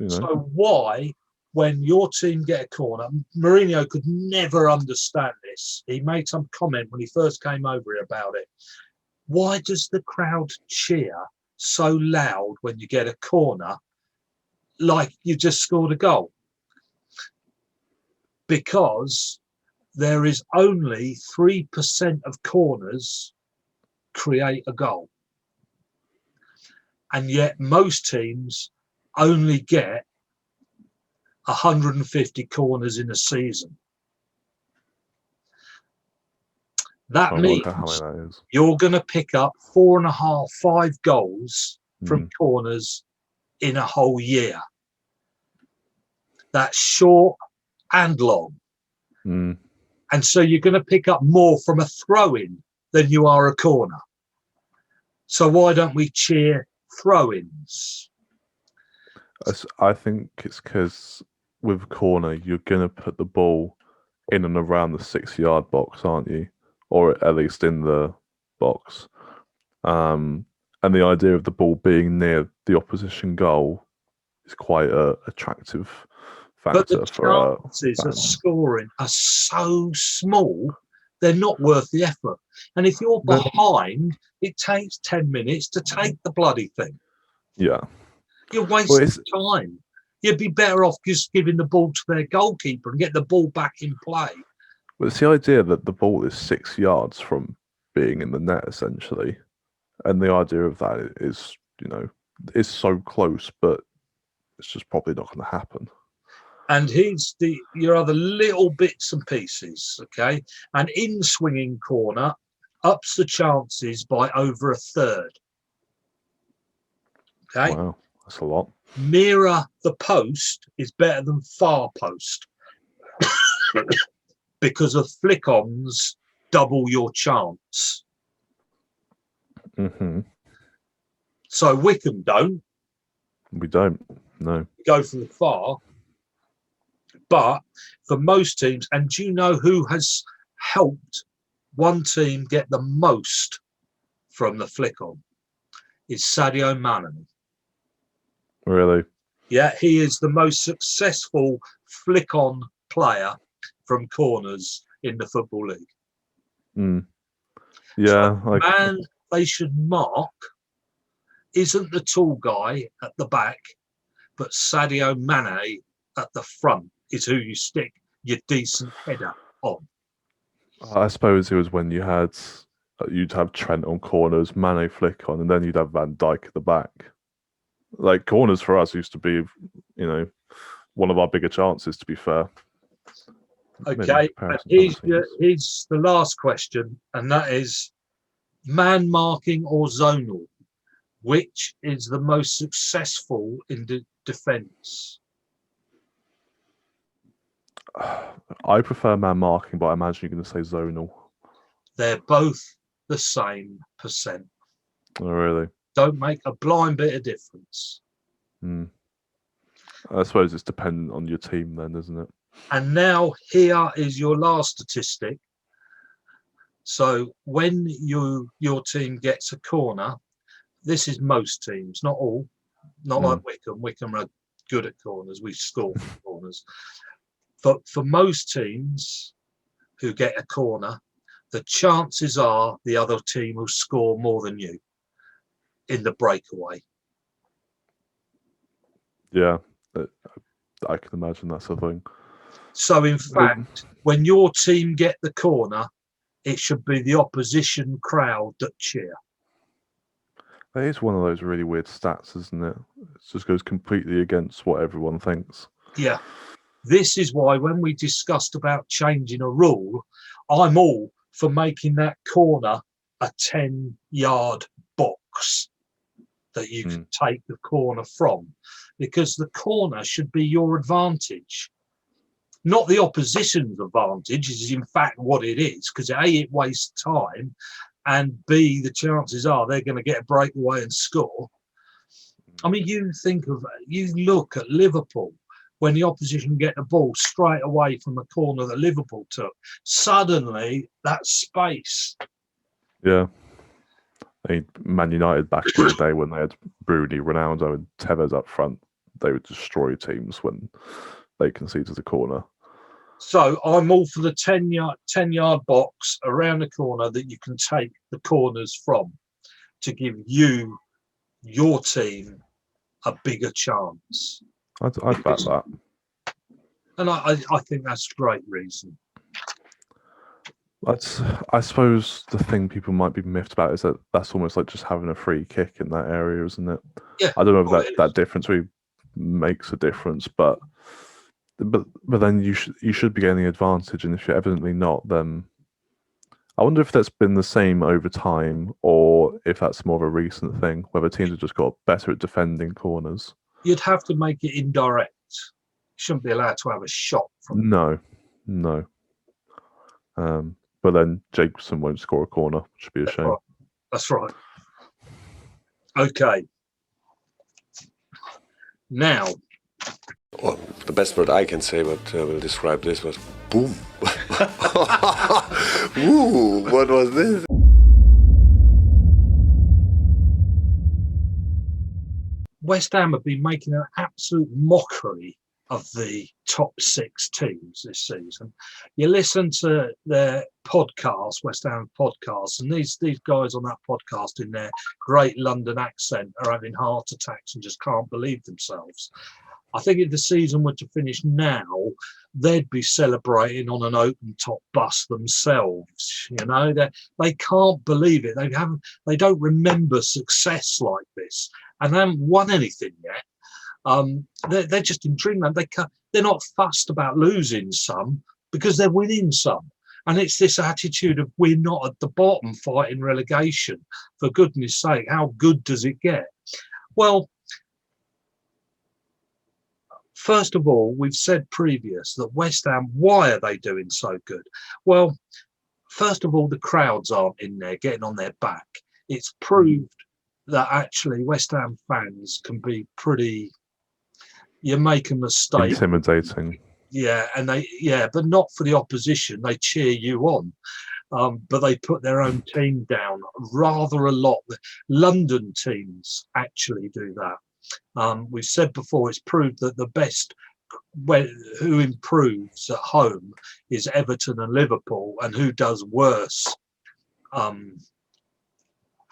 So why, when your team get a corner, Mourinho could never understand this. He made some comment when he first came over here about it. Why does the crowd cheer so loud when you get a corner like you just scored a goal? Because there is only 3% of corners create a goal. And yet most teams only get 150 corners in a season. That means you're going to pick up 4.5, 5 goals from corners in a whole year. That's short and long. And so you're going to pick up more from a throw-in than you are a corner. So why don't we cheer throw-ins? I think it's because with a corner, you're going to put the ball in and around the 6-yard box, aren't you? Or at least in the box. And the idea of the ball being near the opposition goal is quite a attractive factor But the for chances of fans. scoring are so small, they're not worth the effort. And if you're behind, it takes 10 minutes to take the bloody thing. Yeah. You're wasting time. You'd be better off just giving the ball to their goalkeeper and get the ball back in play. Well, it's the idea that the ball is 6 yards from being in the net, essentially. And the idea of that is, is so close, but it's just probably not going to happen. And here's your other little bits and pieces, okay? An in-swinging corner ups the chances by over a third. Okay? Wow, that's a lot. Nearer the post is better than far post because of flick-ons double your chance. Mm-hmm. So Wycombe don't. We don't, no. Go for the far. But for most teams, and do you know who has helped one team get the most from the flick-on? It's Sadio Mane. Really? Yeah, he is the most successful flick-on player from corners in the Football League. Mm. Yeah. So the man they should mark isn't the tall guy at the back, but Sadio Mane at the front is who you stick your decent header on. I suppose it was when you'd have Trent on corners, Mane flick on, and then you'd have Van Dijk at the back. Like, corners for us used to be, one of our bigger chances, to be fair. Okay, and here's the last question, and that is man marking or zonal. Which is the most successful in defence? I prefer man marking, but I imagine you're going to say zonal. They're both the same percent. Oh, really? Don't make a blind bit of difference. I suppose it's dependent on your team then, isn't it? And now here is your last statistic. So when your team gets a corner, this is most teams, not all, not like Wycombe. Wycombe are good at corners. We score from corners. But for most teams who get a corner, the chances are the other team will score more than you in the breakaway. Yeah, I can imagine that's a thing. So, in fact, when your team get the corner, it should be the opposition crowd that cheer. That is one of those really weird stats, isn't it? It just goes completely against what everyone thinks. Yeah. This is why when we discussed about changing a rule, I'm all for making that corner a 10-yard box that you can take the corner from, because the corner should be your advantage. Not the opposition's advantage is in fact what it is, because A, it wastes time, and B, the chances are they're going to get a breakaway and score. I mean, you look at Liverpool, when the opposition get the ball straight away from the corner that Liverpool took, suddenly that space. Yeah. Man United back in the day when they had Rooney, Ronaldo and Tevez up front, they would destroy teams when they conceded a corner. So I'm all for the 10-yard box around the corner that you can take the corners from to give your team a bigger chance. I'd back that. And I think that's a great reason. I suppose the thing people might be miffed about is that that's almost like just having a free kick in that area, isn't it? Yeah. I don't know if that difference really makes a difference, but then you should be getting the advantage, and if you're evidently not, then I wonder if that's been the same over time, or if that's more of a recent thing, whether teams have just got better at defending corners. You'd have to make it indirect. You shouldn't be allowed to have a shot from. No. But then Jacobson won't score a corner, which should be a shame. That's right. Okay. Now. Well, The best word I can say, what will describe this, was boom. Ooh, what was this? West Ham have been making an absolute mockery of the top 6 teams this season. You listen to their podcast, West Ham podcast, and these guys on that podcast in their great London accent are having heart attacks and just can't believe themselves. I think if the season were to finish now, they'd be celebrating on an open-top bus themselves. You know, they can't believe it. They don't remember success like this, and they haven't won anything yet. They're just in dreamland. They're not fussed about losing some because they're winning some. And it's this attitude of we're not at the bottom fighting relegation. For goodness sake, how good does it get? Well, first of all, we've said previous that West Ham, why are they doing so good? Well, first of all, the crowds aren't in there getting on their back. It's proved that actually West Ham fans can be pretty, you make a mistake. Intimidating. Yeah, but not for the opposition. They cheer you on. But they put their own team down rather a lot. The London teams actually do that. We've said before, it's proved that the best who improves at home is Everton and Liverpool, and who does worse at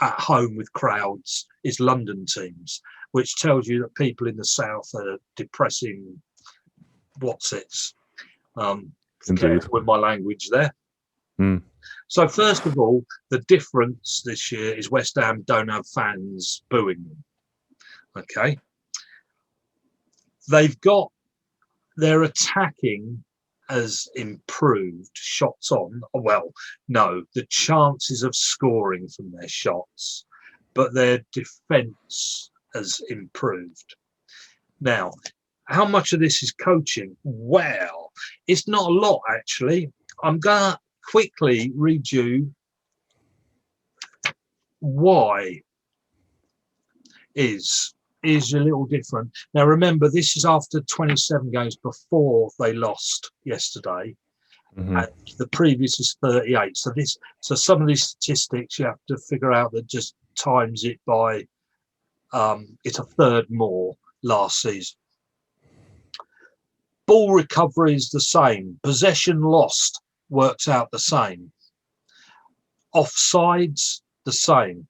home with crowds is London teams, which tells you that people in the south are depressing what's-its. Careful with my language there. So first of all, the difference this year is West Ham don't have fans booing them. Okay, they've got their attacking has improved, shots on. Well, no, the chances of scoring from their shots, but their defence has improved. Now, how much of this is coaching? Well, it's not a lot actually. I'm gonna quickly read you why is a little different. Now, remember, this is after 27 games before they lost yesterday, and the previous is 38. So some of these statistics you have to figure out that just times it by it's a third more last season. Ball recovery is the same. Possession lost works out the same. Offsides the same.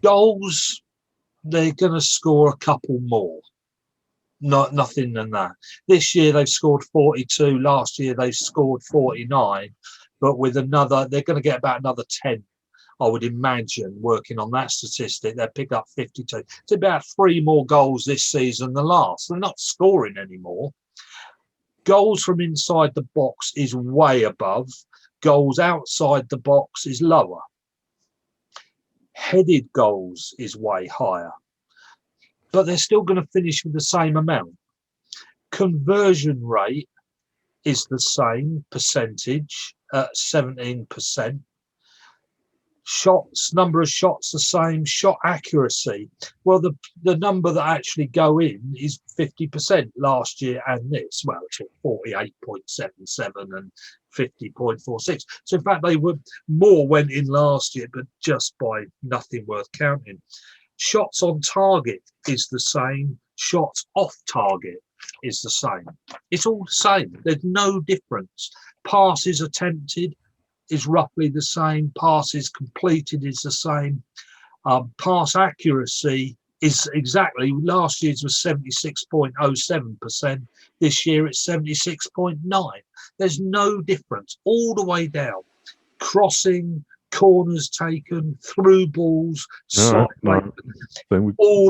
Goals, they're going to score a couple more. Nothing than that. This year they've scored 42. Last year they scored 49. But with another, they're going to get about another 10, I would imagine, working on that statistic. They'll pick up 52. It's about 3 more goals this season than last. They're not scoring anymore. Goals from inside the box is way above. Goals outside the box is lower. Headed goals is way higher, but they're still going to finish with the same amount. Conversion rate is the same percentage at 17%. Shots, number of shots the same. Shot accuracy, well, the number that actually go in is 50% last year and this. Well, it's 48.77 and 50.46. So in fact, they were more went in last year, but just by nothing worth counting. Shots on target is the same. Shots off target is the same. It's all the same. There's no difference. Passes attempted is roughly the same. Passes completed is the same. Pass accuracy is exactly, last year's was 76.07%. This year it's 76.9. There's no difference all the way down. Crossing, corners taken, through balls, all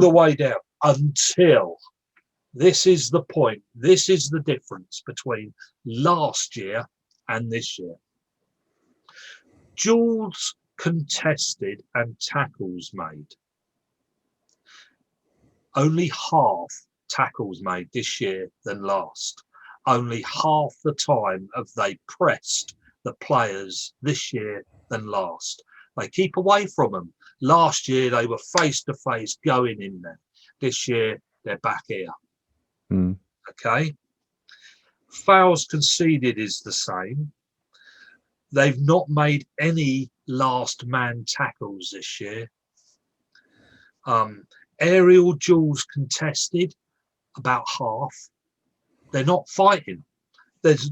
the way down until this is the point. This is the difference between last year and this year. Duels contested and tackles made. Only half tackles made this year than last. Only half the time have they pressed the players this year than last. They keep away from them. Last year they were face to face going in there. This year they're back here. Okay. Fouls conceded is the same. They've not made any last man tackles this year. Aerial duels contested, about half. They're not fighting. There's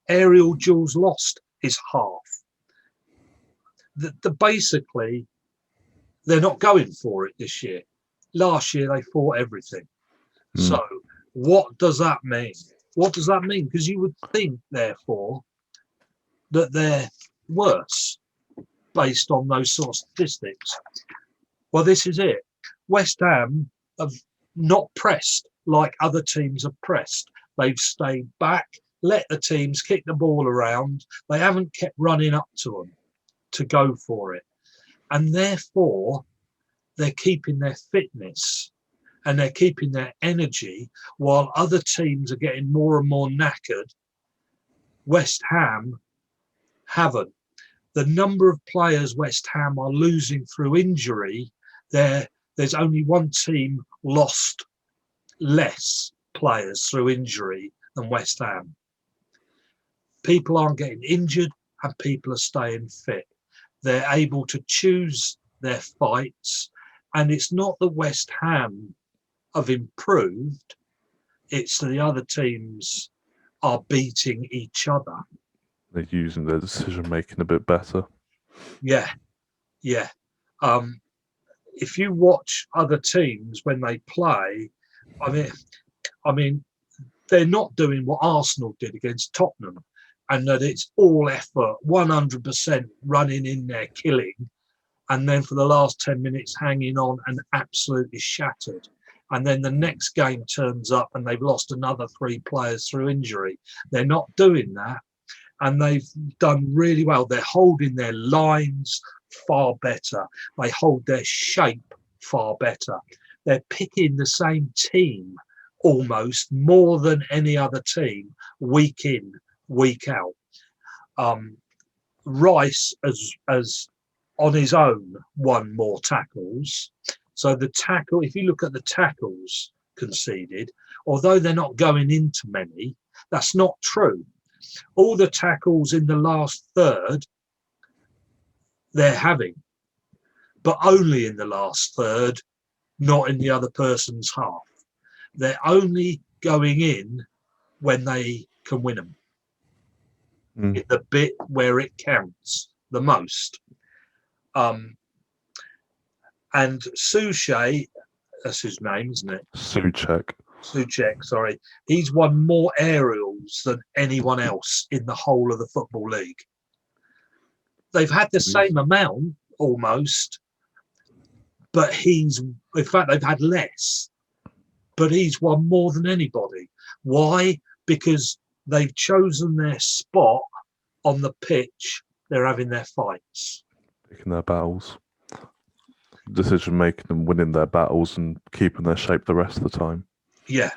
aerial duels lost is half. Basically, they're not going for it this year. Last year, they fought everything. So what does that mean? What does that mean? Because you would think, therefore, that they're worse based on those sort of statistics. Well, this is it. West Ham have not pressed like other teams have pressed. They've stayed back, let the teams kick the ball around. They haven't kept running up to them to go for it. And therefore, they're keeping their fitness and they're keeping their energy while other teams are getting more and more knackered. West Ham haven't. The number of players West Ham are losing through injury, there's only one team lost less players through injury than West Ham. People aren't getting injured and people are staying fit. They're able to choose their fights, and it's not that West Ham have improved, it's the other teams are beating each other. They're using their decision making a bit better. Yeah. If you watch other teams when they play, I mean, they're not doing what Arsenal did against Tottenham, and that it's all effort, 100% running in there, killing, and then for the last 10 minutes hanging on and absolutely shattered. And then the next game turns up and they've lost another 3 players through injury. They're not doing that. And they've done really well. They're holding their lines far better. They hold their shape far better. They're picking the same team almost more than any other team week in, week out. Rice has on his own won more tackles. So the tackle, if you look at the tackles conceded, although they're not going into many, that's not true. All the tackles in the last third, they're having, but only in the last third, not in the other person's half. They're only going in when they can win them. In the bit where it counts the most. And Soucek, that's his name, isn't it? Soucek, sorry. He's won more aerials than anyone else in the whole of the Football League. They've had the same amount, almost, but in fact, they've had less, but he's won more than anybody. Why? Because they've chosen their spot on the pitch. They're having their fights. Picking their battles. Decision making and winning their battles and keeping their shape the rest of the time. Yeah.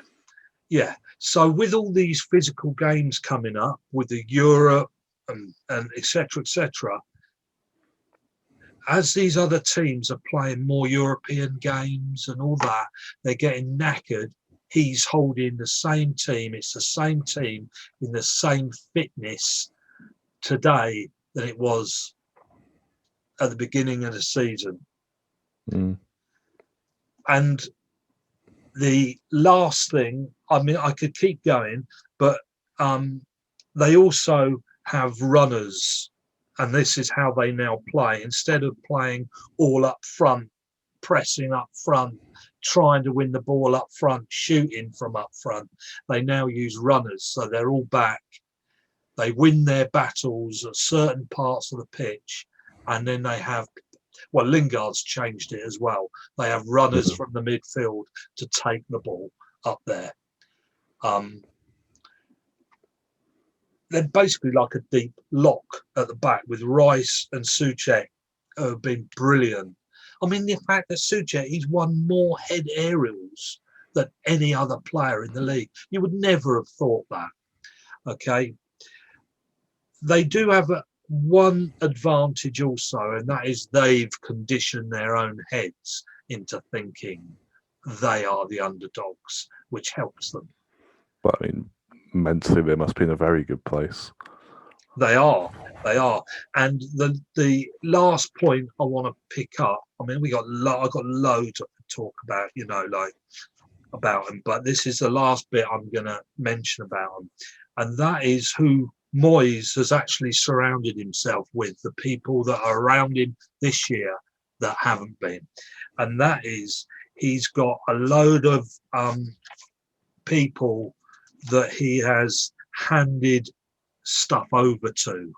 So with all these physical games coming up, with the Europe and etc., as these other teams are playing more European games and all that, they're getting knackered. He's holding the same team. It's the same team in the same fitness today than it was at the beginning of the season. And the last thing, I mean, I could keep going, but they also have runners, and this is how they now play. Instead of playing all up front, pressing up front, trying to win the ball up front, shooting from up front, they now use runners. So they're all back. They win their battles at certain parts of the pitch, and then they have, well, Lingard's changed it as well. They have runners from the midfield to take the ball up there. They're basically like a deep lock at the back with Rice and Soucek, who have been brilliant. I mean, the fact that Soucek, he's won more head aerials than any other player in the league. You would never have thought that. Okay. They do have one advantage also, and that is they've conditioned their own heads into thinking they are the underdogs, which helps them. But I mean, mentally, they must be in a very good place. They are. And the last point I want to pick up, I mean, I got loads to talk about, about them, but this is the last bit I'm going to mention about them. And that is who Moyes has actually surrounded himself with, the people that are around him this year that haven't been. And that is, he's got a load of people that he has handed stuff over to.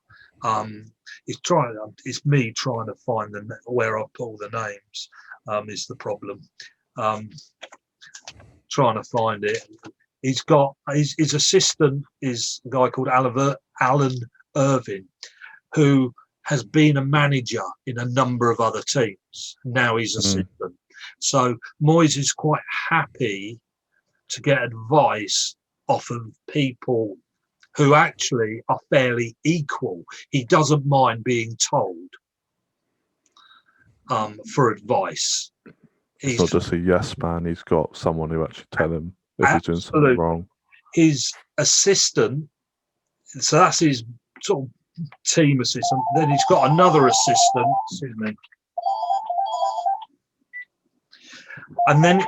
It's me trying to find them where I put all the names, is the problem. Trying to find it. He's got his assistant is a guy called Alan Irvine, who has been a manager in a number of other teams. Now he's assistant. So Moyes is quite happy to get advice off of people who actually are fairly equal. He doesn't mind being told for advice. He's not just a yes man. He's got someone who actually tell him if he's doing something wrong. His assistant, so that's his sort of team assistant. Then he's got another assistant. Excuse me. And then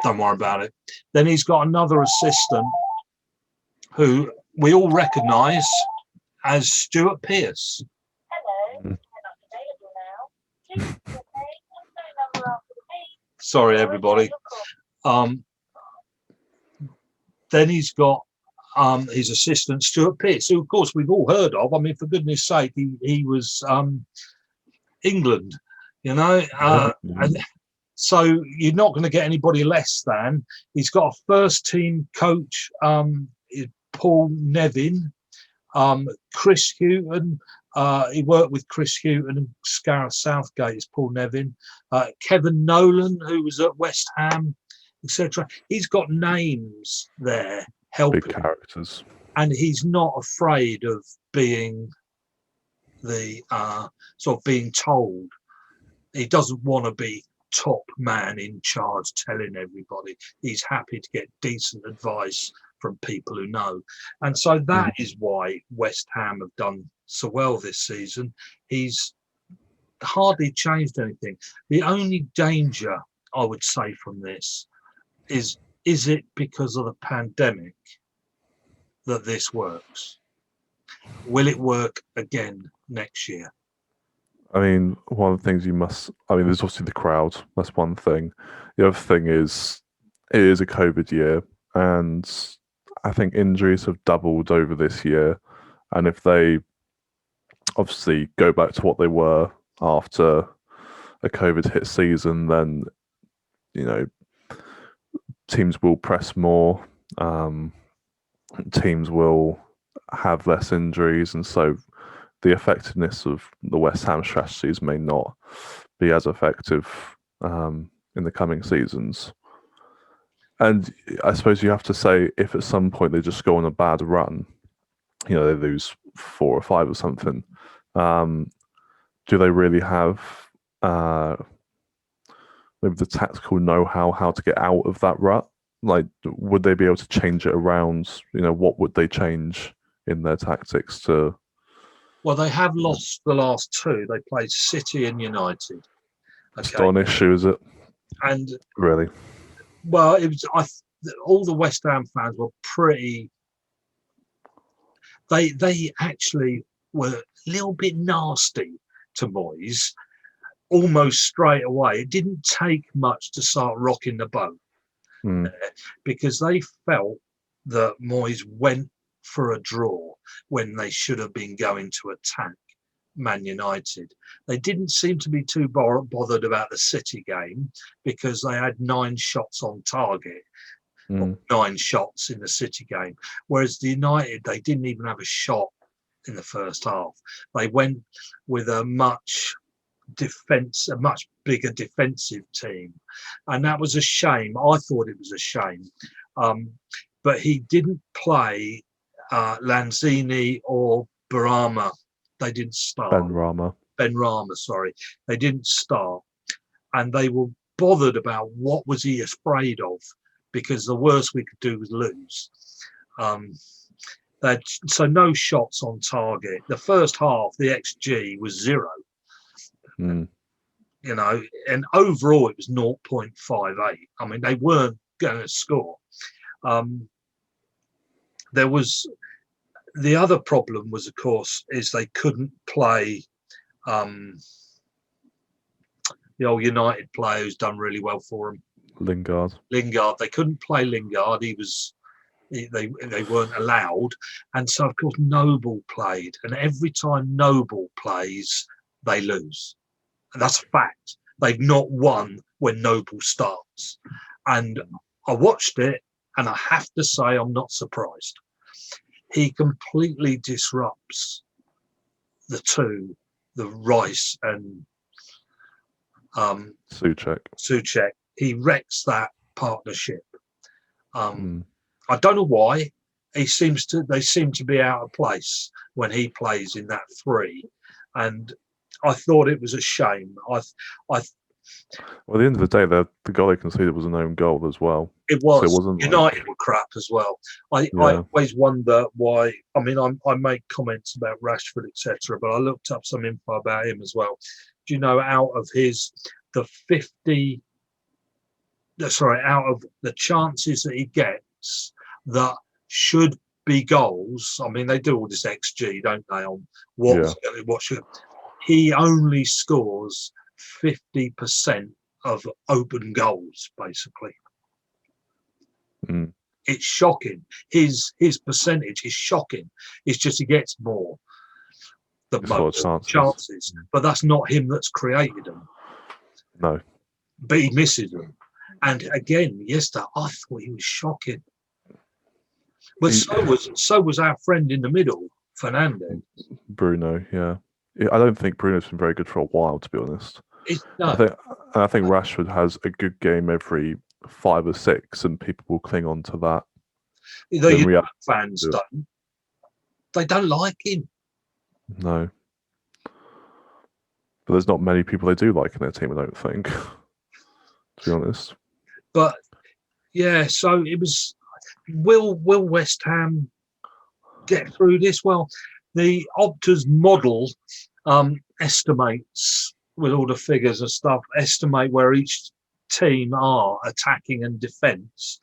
don't worry about it. Then he's got another assistant who we all recognise as Stuart Pearce. Hello, not available now. Sorry, everybody. Then he's got his assistant Stuart Pearce, who of course we've all heard of. I mean, for goodness sake, he was England, and so you're not going to get anybody less than. He's got a first team coach, Paul Nevin, Chris Hughton. He worked with Chris Hughton and Gareth Southgate is Paul Nevin. Kevin Nolan, who was at West Ham, etc. He's got names there helping. Big characters. And he's not afraid of being the sort of being told. He doesn't want to be top man in charge telling everybody. He's happy to get decent advice from people who know. And so that is why West Ham have done so well this season. He's hardly changed anything. The only danger I would say from this is it because of the pandemic that this works? Will it work again next year? I mean, one of the things there's obviously the crowd. That's one thing. The other thing is, it is a COVID year, and I think injuries have doubled over this year. And if they obviously go back to what they were after a COVID hit season, then, teams will press more. Teams will have less injuries, and so the effectiveness of the West Ham strategies may not be as effective in the coming seasons. And I suppose you have to say, if at some point they just go on a bad run, they lose 4 or 5 or something, do they really have maybe the tactical know-how to get out of that rut? Like, would they be able to change it around? What would they change in their tactics to? Well, they have lost the last 2. They played City and United. Okay. It's not an issue, is it? And really, well, it was. All the West Ham fans were pretty. They actually were a little bit nasty to Moyes, almost straight away. It didn't take much to start rocking the boat, because they felt that Moyes went for a draw when they should have been going to attack Man United. They didn't seem to be too bothered about the City game, because they had 9 shots on target, 9 shots in the City game, whereas the United, they didn't even have a shot in the first half. They went with a much bigger defensive team, and that was a shame. I thought it was a shame, but he didn't play Lanzini or Barama. They didn't start. Ben Rama, sorry. They didn't start. and they were bothered about what was he afraid of, because the worst we could do was lose. So no shots on target. The first half, the XG was 0. You know, and overall it was 0.58. I mean, they weren't going to score. There was the other problem was, of course, is they couldn't play the old United player who's done really well for them, Lingard. They couldn't play Lingard. They weren't allowed, and so of course Noble played, and every time Noble plays, they lose. And that's a fact. They've not won when Noble starts. And I watched it, and I have to say I'm not surprised. He completely disrupts the Rice and Souček. He wrecks that partnership. I don't know why. They seem to be out of place when he plays in that 3. And I thought it was a shame. Well, at the end of the day, the goal they conceded was an own goal as well. It was. So it wasn't United were crap as well. I always wonder why. I mean, I make comments about Rashford, etc., but I looked up some info about him as well. Do you know, out of the chances that he gets that should be goals, I mean, they do all this XG, don't they, on what should. He only scores 50% of open goals, basically. It's shocking. His percentage is shocking. It's just he gets more. The most chances. But that's not him that's created them. No. But he misses them. And again, yesterday, I thought he was shocking. But so was our friend in the middle, Fernando. Bruno, yeah. I don't think Bruno's been very good for a while, to be honest. No. I think Rashford has a good game every 5 or 6, and people will cling on to that. The United fans don't. They don't like him. No. But there's not many people they do like in their team, I don't think, to be honest. But, yeah, so it was... Will West Ham get through this? Well, the Opta's model estimates, with all the figures and stuff, estimate where each team are attacking and defence,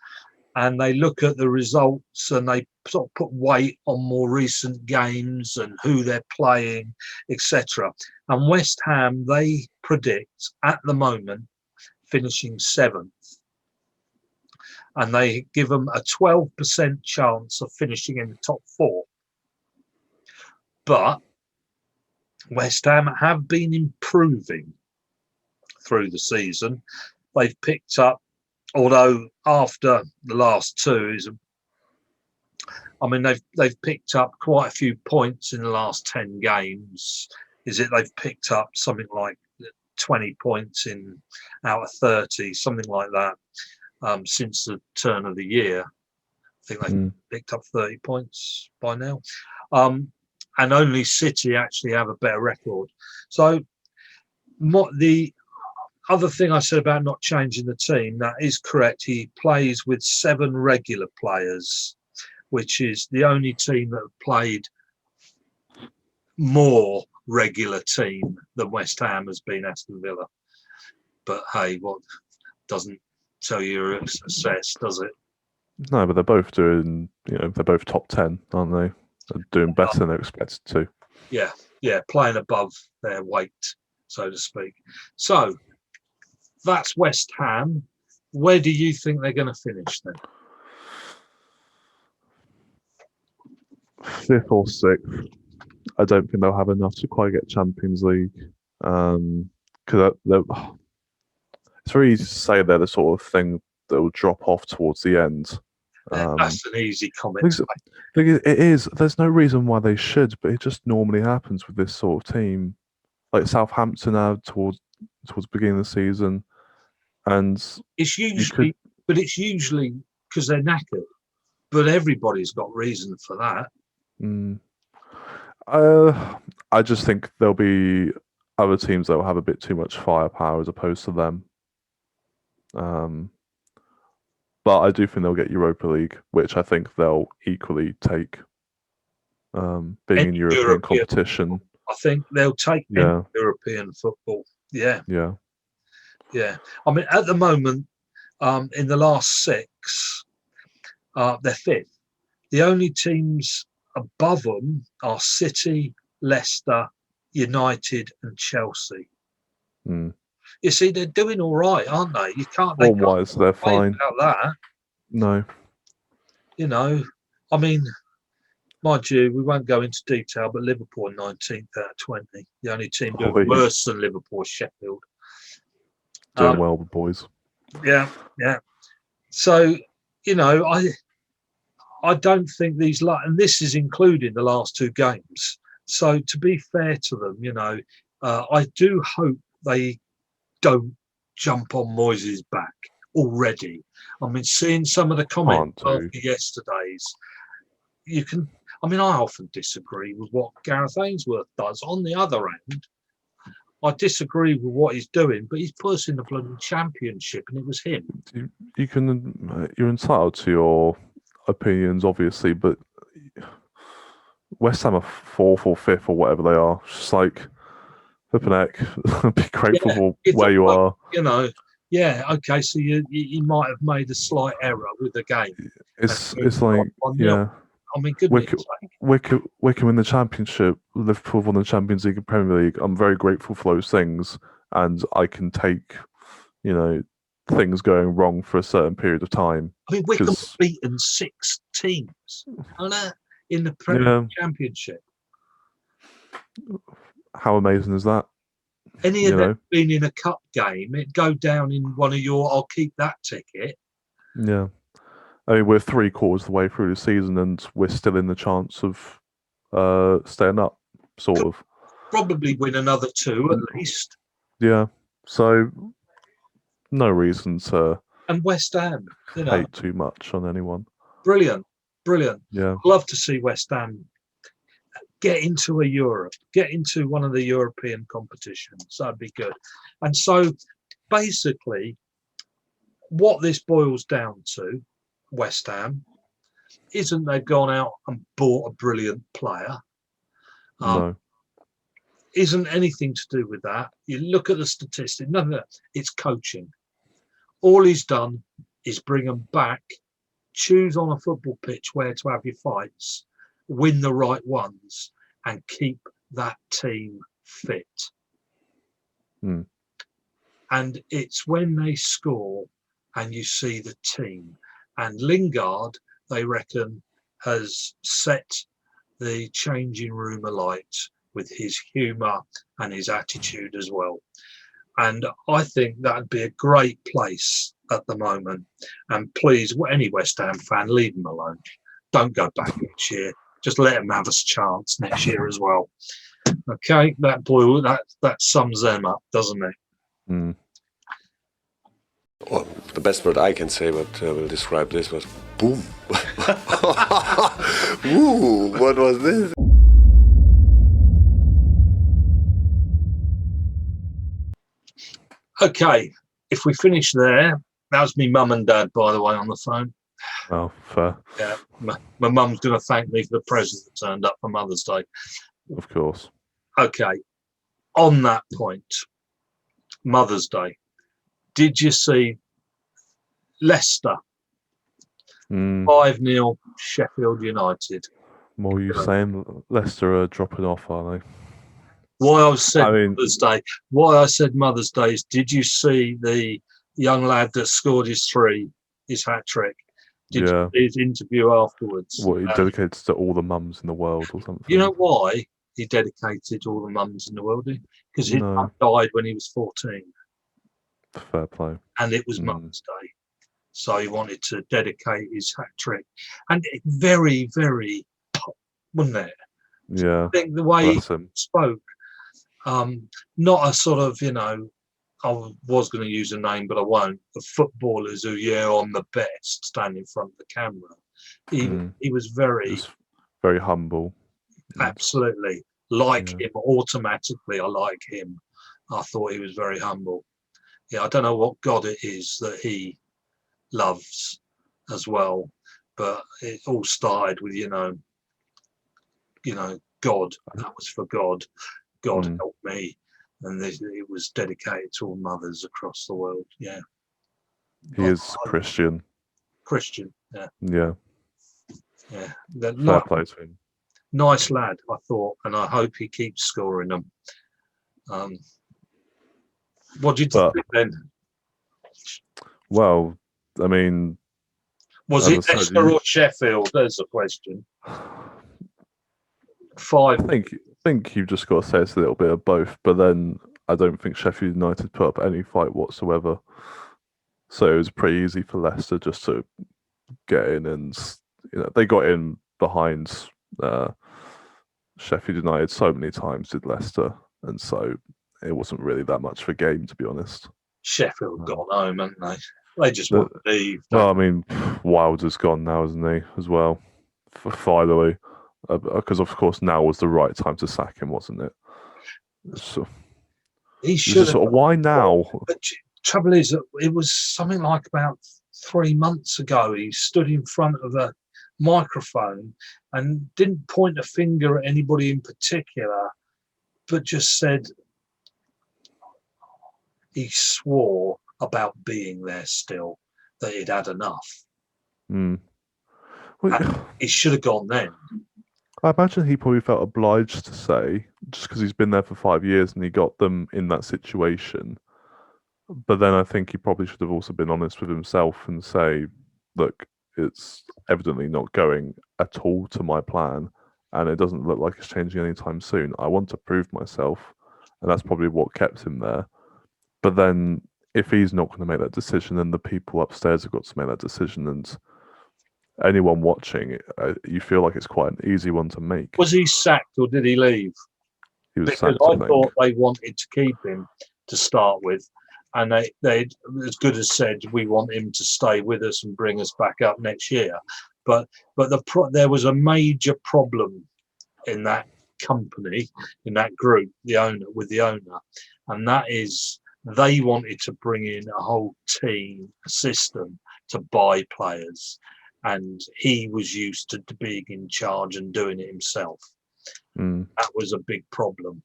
and they look at the results and they sort of put weight on more recent games and who they're playing, etc. And West Ham, they predict at the moment finishing 7th. And they give them a 12% chance of finishing in the top 4. But West Ham have been improving through the season. They've picked up, although after the last 2 they've picked up quite a few points in the last 10 games. They've picked up something like 20 points out of 30, something like that. Since the turn of the year. I think they've picked up 30 points by now. And only City actually have a better record. So the other thing I said about not changing the team, that is correct. He plays with 7 regular players, which is the only team that have played more regular team than West Ham has been Aston Villa. But hey, what doesn't tell you a success, does it? No, but they're both doing, they're both top 10, aren't they? They're doing better than they're expected to. Yeah, playing above their weight, so to speak. So, that's West Ham. Where do you think they're going to finish then? 5th or 6th. I don't think they'll have enough to quite get Champions League. Because it's very easy to say they're the sort of thing that will drop off towards the end. That's an easy comment. It is. There's no reason why they should, but it just normally happens with this sort of team. Like Southampton now towards the beginning of the season, and it's usually because they're knackered. But everybody's got reason for that. I just think there'll be other teams that will have a bit too much firepower as opposed to them. But I do think they'll get Europa League, which I think they'll equally take. Being in European competition, I think they'll take European football. Yeah. I mean, at the moment, in the last 6, they're 5th. The only teams above them are City, Leicester, United, and Chelsea. You see, they're doing all right, aren't they? You can't. Form-wise, they're fine. About that. No. You know, I mean, mind you, we won't go into detail, but Liverpool 19th out of 20. The only team doing worse than Liverpool is Sheffield. Doing well, the boys. Yeah. So, you know, I don't think these, and this is including the last 2 games. So to be fair to them, you know, I do hope they don't jump on Moyes' back already. I mean, seeing some of the comments after yesterday's, you can. I mean, I often disagree with what Gareth Ainsworth does. On the other end, I disagree with what he's doing, but he's put us in the bloody Championship, and it was him. You're entitled to your opinions, obviously, but West Ham are 4th or 5th or whatever they are. Just like flipping heck, be grateful for where you are. You know. Yeah, okay, so you might have made a slight error with the game. It's like, I mean, goodness Wycombe in the Championship, Liverpool won the Champions League and Premier League. I'm very grateful for those things, and I can take, you know, things going wrong for a certain period of time. I mean, Wycombe's beaten 6 teams in the Premier Championship. How amazing is that? Any of them being in a cup game, it'd go down in one of your, I'll keep that ticket. Yeah. I mean, we're 3/4 of the way through the season and we're still in the chance of staying up, sort of. Probably win another 2 at least. Yeah. So, no reason to and West Ham, you know, hate too much on anyone. Brilliant. Yeah. Love to see West Ham get into get into one of the European competitions. That'd be good. And so basically what this boils down to, West Ham, isn't they've gone out and bought a brilliant player. No. Isn't anything to do with that. You look at the statistics, none of that. It's coaching. All he's done is bring them back, choose on a football pitch where to have your fights, win the right ones, and keep that team fit. And it's when they score and you see the team. And Lingard, they reckon, has set the changing room alight with his humour and his attitude as well. And I think that'd be a great place at the moment. And please, any West Ham fan, leave them alone. Don't go back next year. Just let them have a chance next year as well. Okay, that sums them up, doesn't it? Well, the best word I can say, but will describe this was boom. Woo! What was this? Okay, if we finish there, that was me mum and dad, by the way, on the phone. Oh, fair. Yeah, my mum's going to thank me for the present that turned up for Mother's Day. Of course. Okay, on that point, Mother's Day, did you see Leicester 5-0 Sheffield United? What are you saying? Leicester are dropping off, aren't they? Why I said Mother's Day is, did you see the young lad that scored his hat trick? Did you see his interview afterwards? What, he dedicated to all the mums in the world or something? You know why he dedicated to all the mums in the world? Because his mum died when he was 14. Fair play. And it was Mother's Day. So he wanted to dedicate his hat trick. And very, very, wasn't it? Yeah. I think the way he spoke, not a sort of, you know, I was going to use a name, but I won't. The footballers who, on the best, stand in front of the camera. He was very humble. Absolutely. Him, automatically, I like him. I thought he was very humble. Yeah, I don't know what God it is that he loves as well, but it all started with God. That was for God. God help me, and it was dedicated to all mothers across the world. Yeah, He is Christian. Christian. Yeah, Yeah, yeah. fair play to him. Nice lad, I thought, and I hope he keeps scoring them. What did you think then? Well, I mean, Was as it I said, Leicester or Sheffield? There's the question. I think you've just got to say it's a little bit of both, but then I don't think Sheffield United put up any fight whatsoever. So it was pretty easy for Leicester just to get in, and they got in behind Sheffield United so many times, did Leicester, and so it wasn't really that much of a game, to be honest. Sheffield gone home, haven't they? They just want to leave. Well, I mean, Wilder's gone now, isn't he, as well? Finally. Because, of course, now was the right time to sack him, wasn't it? So, he should have. Why now? But trouble is, it was something like about 3 months ago. He stood in front of a microphone and didn't point a finger at anybody in particular, but just said he swore about being there still, that he'd had enough. Well, he should have gone then. I imagine he probably felt obliged to say, just because he's been there for 5 years and he got them in that situation. But then I think he probably should have also been honest with himself and say, look, it's evidently not going at all to my plan, and it doesn't look like it's changing anytime soon. I want to prove myself, and that's probably what kept him there. But then if he's not going to make that decision, then the people upstairs have got to make that decision, and anyone watching, you feel like it's quite an easy one to make. Was he sacked or did he leave? He was because sacked, I thought they wanted to keep him to start with, and they as good as said, we want him to stay with us and bring us back up next year. But there was a major problem in that company, in that group, the owner, and that is they wanted to bring in a whole team, a system to buy players, and he was used to being in charge and doing it himself. That was a big problem,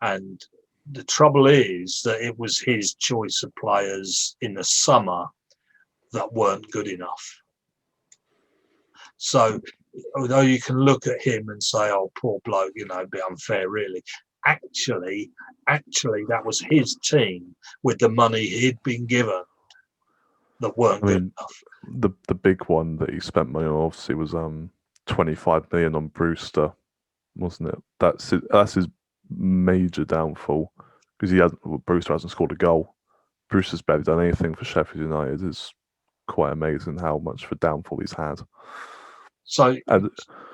and the trouble is that it was his choice of players in the summer that weren't good enough. So although you can look at him and say, oh, poor bloke, a bit unfair really, actually that was his team with the money he'd been given that weren't good enough. The big one that he spent money on obviously was 25 million on Brewster, wasn't it? That's his major downfall, because Brewster hasn't scored a goal. Brewster's barely done anything for Sheffield United. It's quite amazing how much of a downfall he's had. So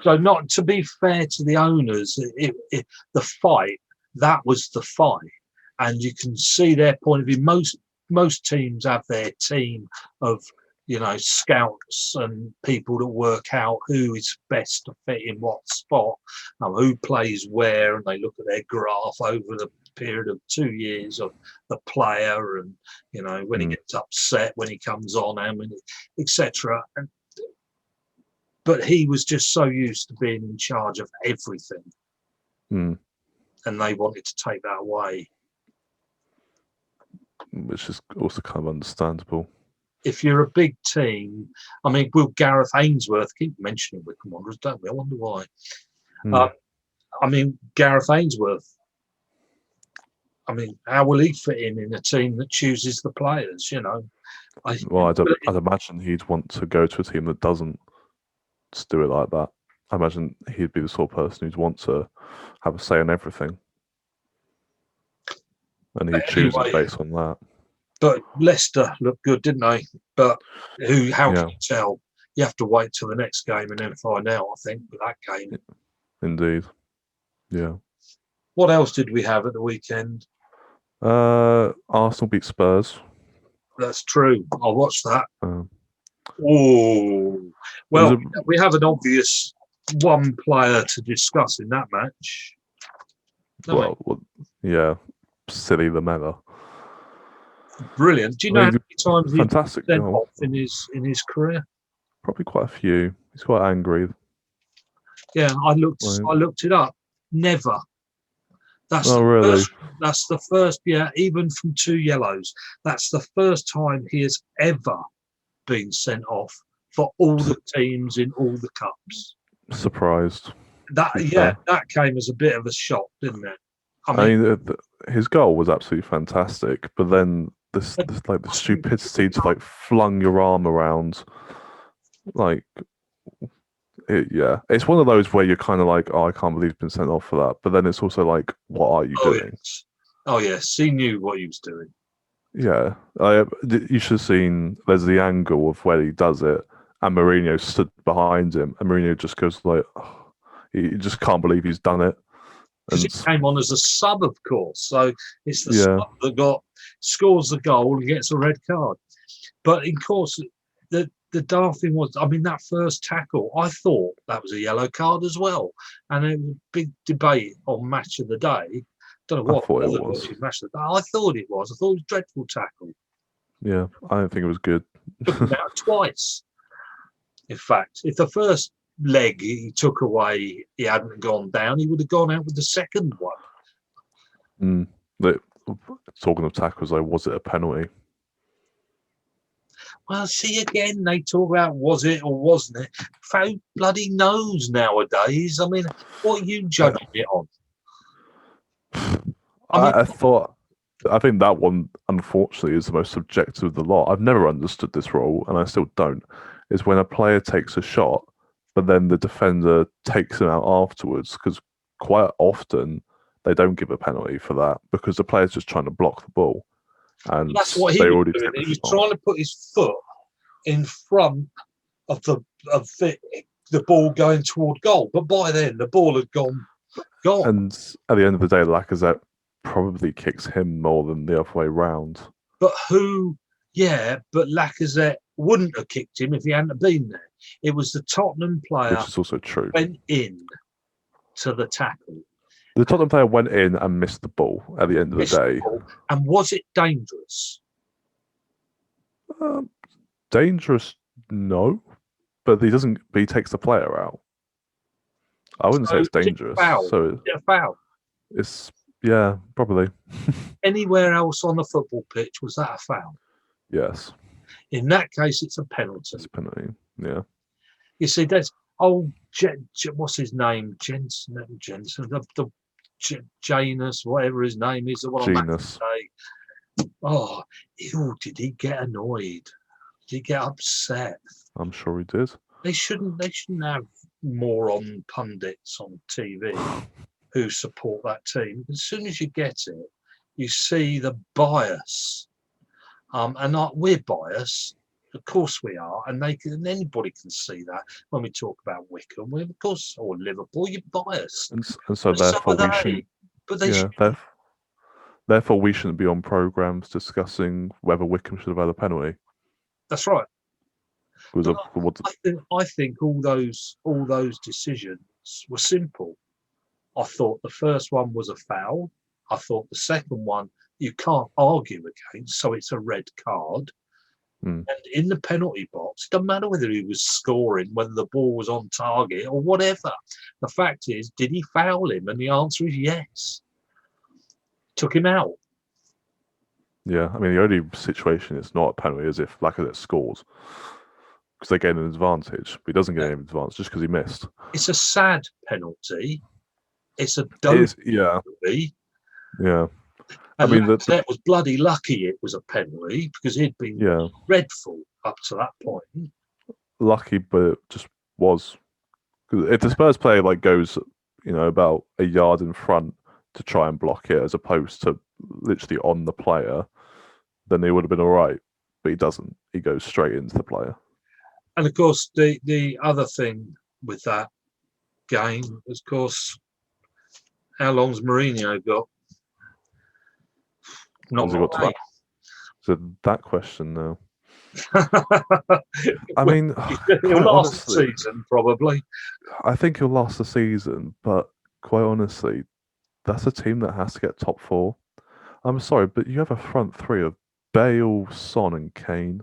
not to be fair to the owners, the fight, that was the fight, and you can see their point of view. Most teams have their team of scouts and people that work out who is best to fit in what spot and who plays where, and they look at their graph over the period of 2 years of the player, and when he gets upset, when he comes on, how many, etc. But he was just so used to being in charge of everything, and they wanted to take that away, which is also kind of understandable. If you're a big team, I mean, will Gareth Ainsworth, keep mentioning Wycombe Wanderers, don't we? I wonder why. I mean, Gareth Ainsworth, I mean, how will he fit in a team that chooses the players, I'd imagine he'd want to go to a team that doesn't just do it like that. I imagine he'd be the sort of person who'd want to have a say in everything. And he'd choose it based on that. But Leicester looked good, didn't they? But how can you tell? You have to wait till the next game and then find out, I think, with that game. Indeed. Yeah. What else did we have at the weekend? Arsenal beat Spurs. That's true. I watched that. Well, we have an obvious one player to discuss in that match. Well, yeah, silly Lamella. Brilliant. Do you I know how mean, many times he's fantastic sent goal. off in his career? Probably quite a few. He's quite angry. Yeah, I looked it up. Never. That's Oh, the really? first. That's the first. Yeah, even from 2 yellows. That's the first time he has ever been sent off for all the teams in all the cups. Surprised. That that came as a bit of a shock, didn't it? I mean, his goal was absolutely fantastic, but then this like the stupidity to like flung your arm around, like, it's one of those where you're kind of like, oh, I can't believe he's been sent off for that, but then it's also like, what are you doing? Yes. Oh yes, he knew what he was doing. Yeah, you should have seen. There's the angle of where he does it, and Mourinho stood behind him, and Mourinho just goes like, oh, he just can't believe he's done it. Because it came on as a sub, of course. So it's the sub that scores the goal and gets a red card. But of course, the daft thing was, I mean, that first tackle, I thought that was a yellow card as well. And it was a big debate on Match of the Day. Don't know what I thought it was. Match of the Day. I thought it was. I thought it was a dreadful tackle. Yeah, I don't think it was good. Took him out twice. In fact, if the first leg he took away, he hadn't gone down, he would have gone out with the second one. Talking of tackles, though, was it a penalty? Well, see, again, they talk about was it or wasn't it. Who bloody knows nowadays? I mean, what are you judging it on? I think that one, unfortunately, is the most subjective of the lot. I've never understood this rule, and I still don't, is when a player takes a shot, but then the defender takes him out afterwards, because quite often they don't give a penalty for that because the player's just trying to block the ball. And that's what he was doing. He was trying to put his foot in front of the ball going toward goal. But by then, the ball had gone. And at the end of the day, Lacazette probably kicks him more than the other way round. But but Lacazette wouldn't have kicked him if he hadn't been there. It was the Tottenham player, which is also true, went in to the tackle. The Tottenham player went in and missed the ball at the end of the day. And was it dangerous? Dangerous, no. But he takes the player out. I wouldn't say it's dangerous. So a foul. It's probably. Anywhere else on the football pitch, was that a foul? Yes. In that case, it's a penalty. It's a penalty. Yeah. You see, there's what's his name? Jensen, the Janus, whatever his name is, the one Genus. Oh, did he get annoyed? Did he get upset? I'm sure he did. They shouldn't have moron pundits on TV who support that team. As soon as you get it, you see the bias. And we're biased. Of course we are, and anybody can see that when we talk about Wycombe. Of course, or Liverpool, you're biased, and so therefore we shouldn't. But therefore we shouldn't be on programs discussing whether Wycombe should have had a penalty. That's right. I think all those decisions were simple. I thought the first one was a foul. I thought the second one you can't argue against, so it's a red card. And in the penalty box, it doesn't matter whether he was scoring, whether the ball was on target or whatever. The fact is, did he foul him? And the answer is yes. Took him out. Yeah, I mean, the only situation it's not a penalty is if Lacazette scores, because they gain an advantage. But he doesn't get any advantage just because he missed. It's a sad penalty. It's a penalty. Yeah. And I mean, that was bloody lucky it was a penalty because he'd been dreadful up to that point. Lucky, but it just was. Because if the Spurs player goes, about a yard in front to try and block it, as opposed to literally on the player, then he would have been all right. But he doesn't. He goes straight into the player. And of course, the other thing with that game is, of course, how long's Mourinho got? Not got to that. So that question now. I mean, he'll last the season probably. I think he'll last the season, but quite honestly, that's a team that has to get top 4. I'm sorry, but you have a front three of Bale, Son, and Kane.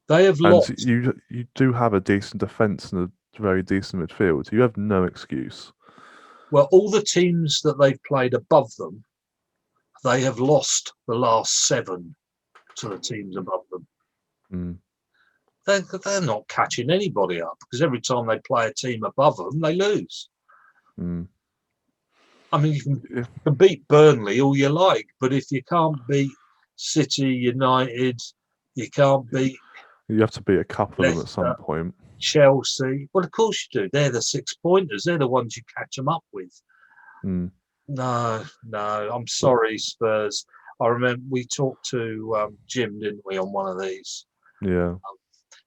They have And lost. you do have a decent defence and a very decent midfield. You have no excuse. Well, all the teams that they've played above them, they have lost the last 7 to the teams above them. Mm. They're not catching anybody up because every time they play a team above them, they lose. Mm. I mean, you can beat Burnley all you like, but if you can't beat City, United, you can't beat You have to beat a couple of them at some Leicester. point. Chelsea. Well, of course you do. They're the 6-pointers. They're the ones you catch them up with. Mm. No, I'm sorry, Spurs. I remember we talked to Jim, didn't we, on one of these? Yeah.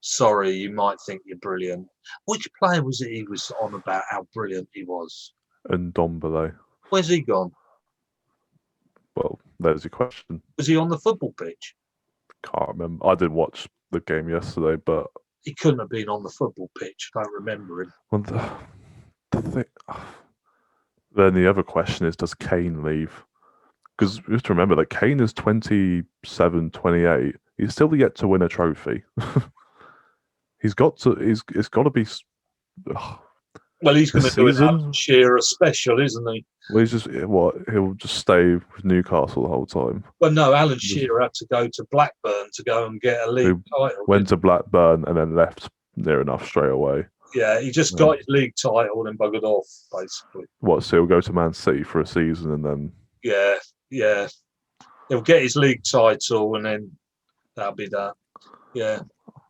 Sorry, you might think you're brilliant. Which player was it he was on about how brilliant he was? And Dombele. Where's he gone? Well, there's your question. Was he on the football pitch? Can't remember. I didn't watch the game yesterday, but He couldn't have been on the football pitch. I don't remember him. well, the thing. Then the other question is, does Kane leave? Because you have to remember that Kane is 27, 28. He's still yet to win a trophy. He's got to. It's got to be. Well, he's going to do an season? Alan Shearer special, isn't he? Well, he's just what? He'll just stay with Newcastle the whole time. Well, no, Alan Shearer had to go to Blackburn to go and get a league title. Went to Blackburn and then left near enough straight away. Yeah, he just got his league title and buggered off, basically. What? So he'll go to Man City for a season and then. Yeah. He'll get his league title and then that'll be that. Yeah.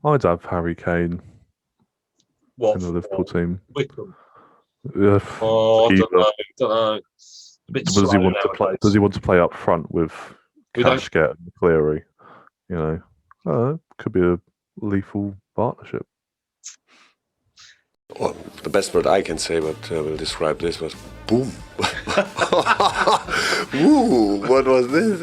I'd have Harry Kane What? in the Liverpool team. Wycombe. Oh, I don't know. A bit Does he slow want to play? nowadays. Does he want to play up front with We don't- Kashket and Cleary? You know, could be a lethal partnership. Well, the best word I can say, but will describe this was boom. Ooh, what was this?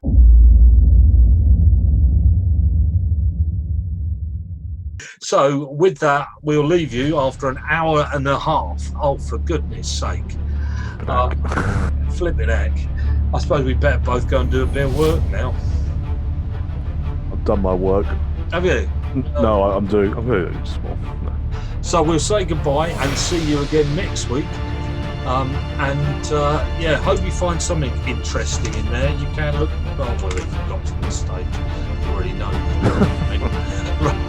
So with that, we'll leave you after an hour and a half. Oh, for goodness sake. Flipping heck. I suppose we better both go and do a bit of work now. I've done my work. Have you? No, I'm going to do small. No. So we'll say goodbye and see you again next week. Hope you find something interesting in there. You can look. Oh, well, if you got to this stage, you already know. Right.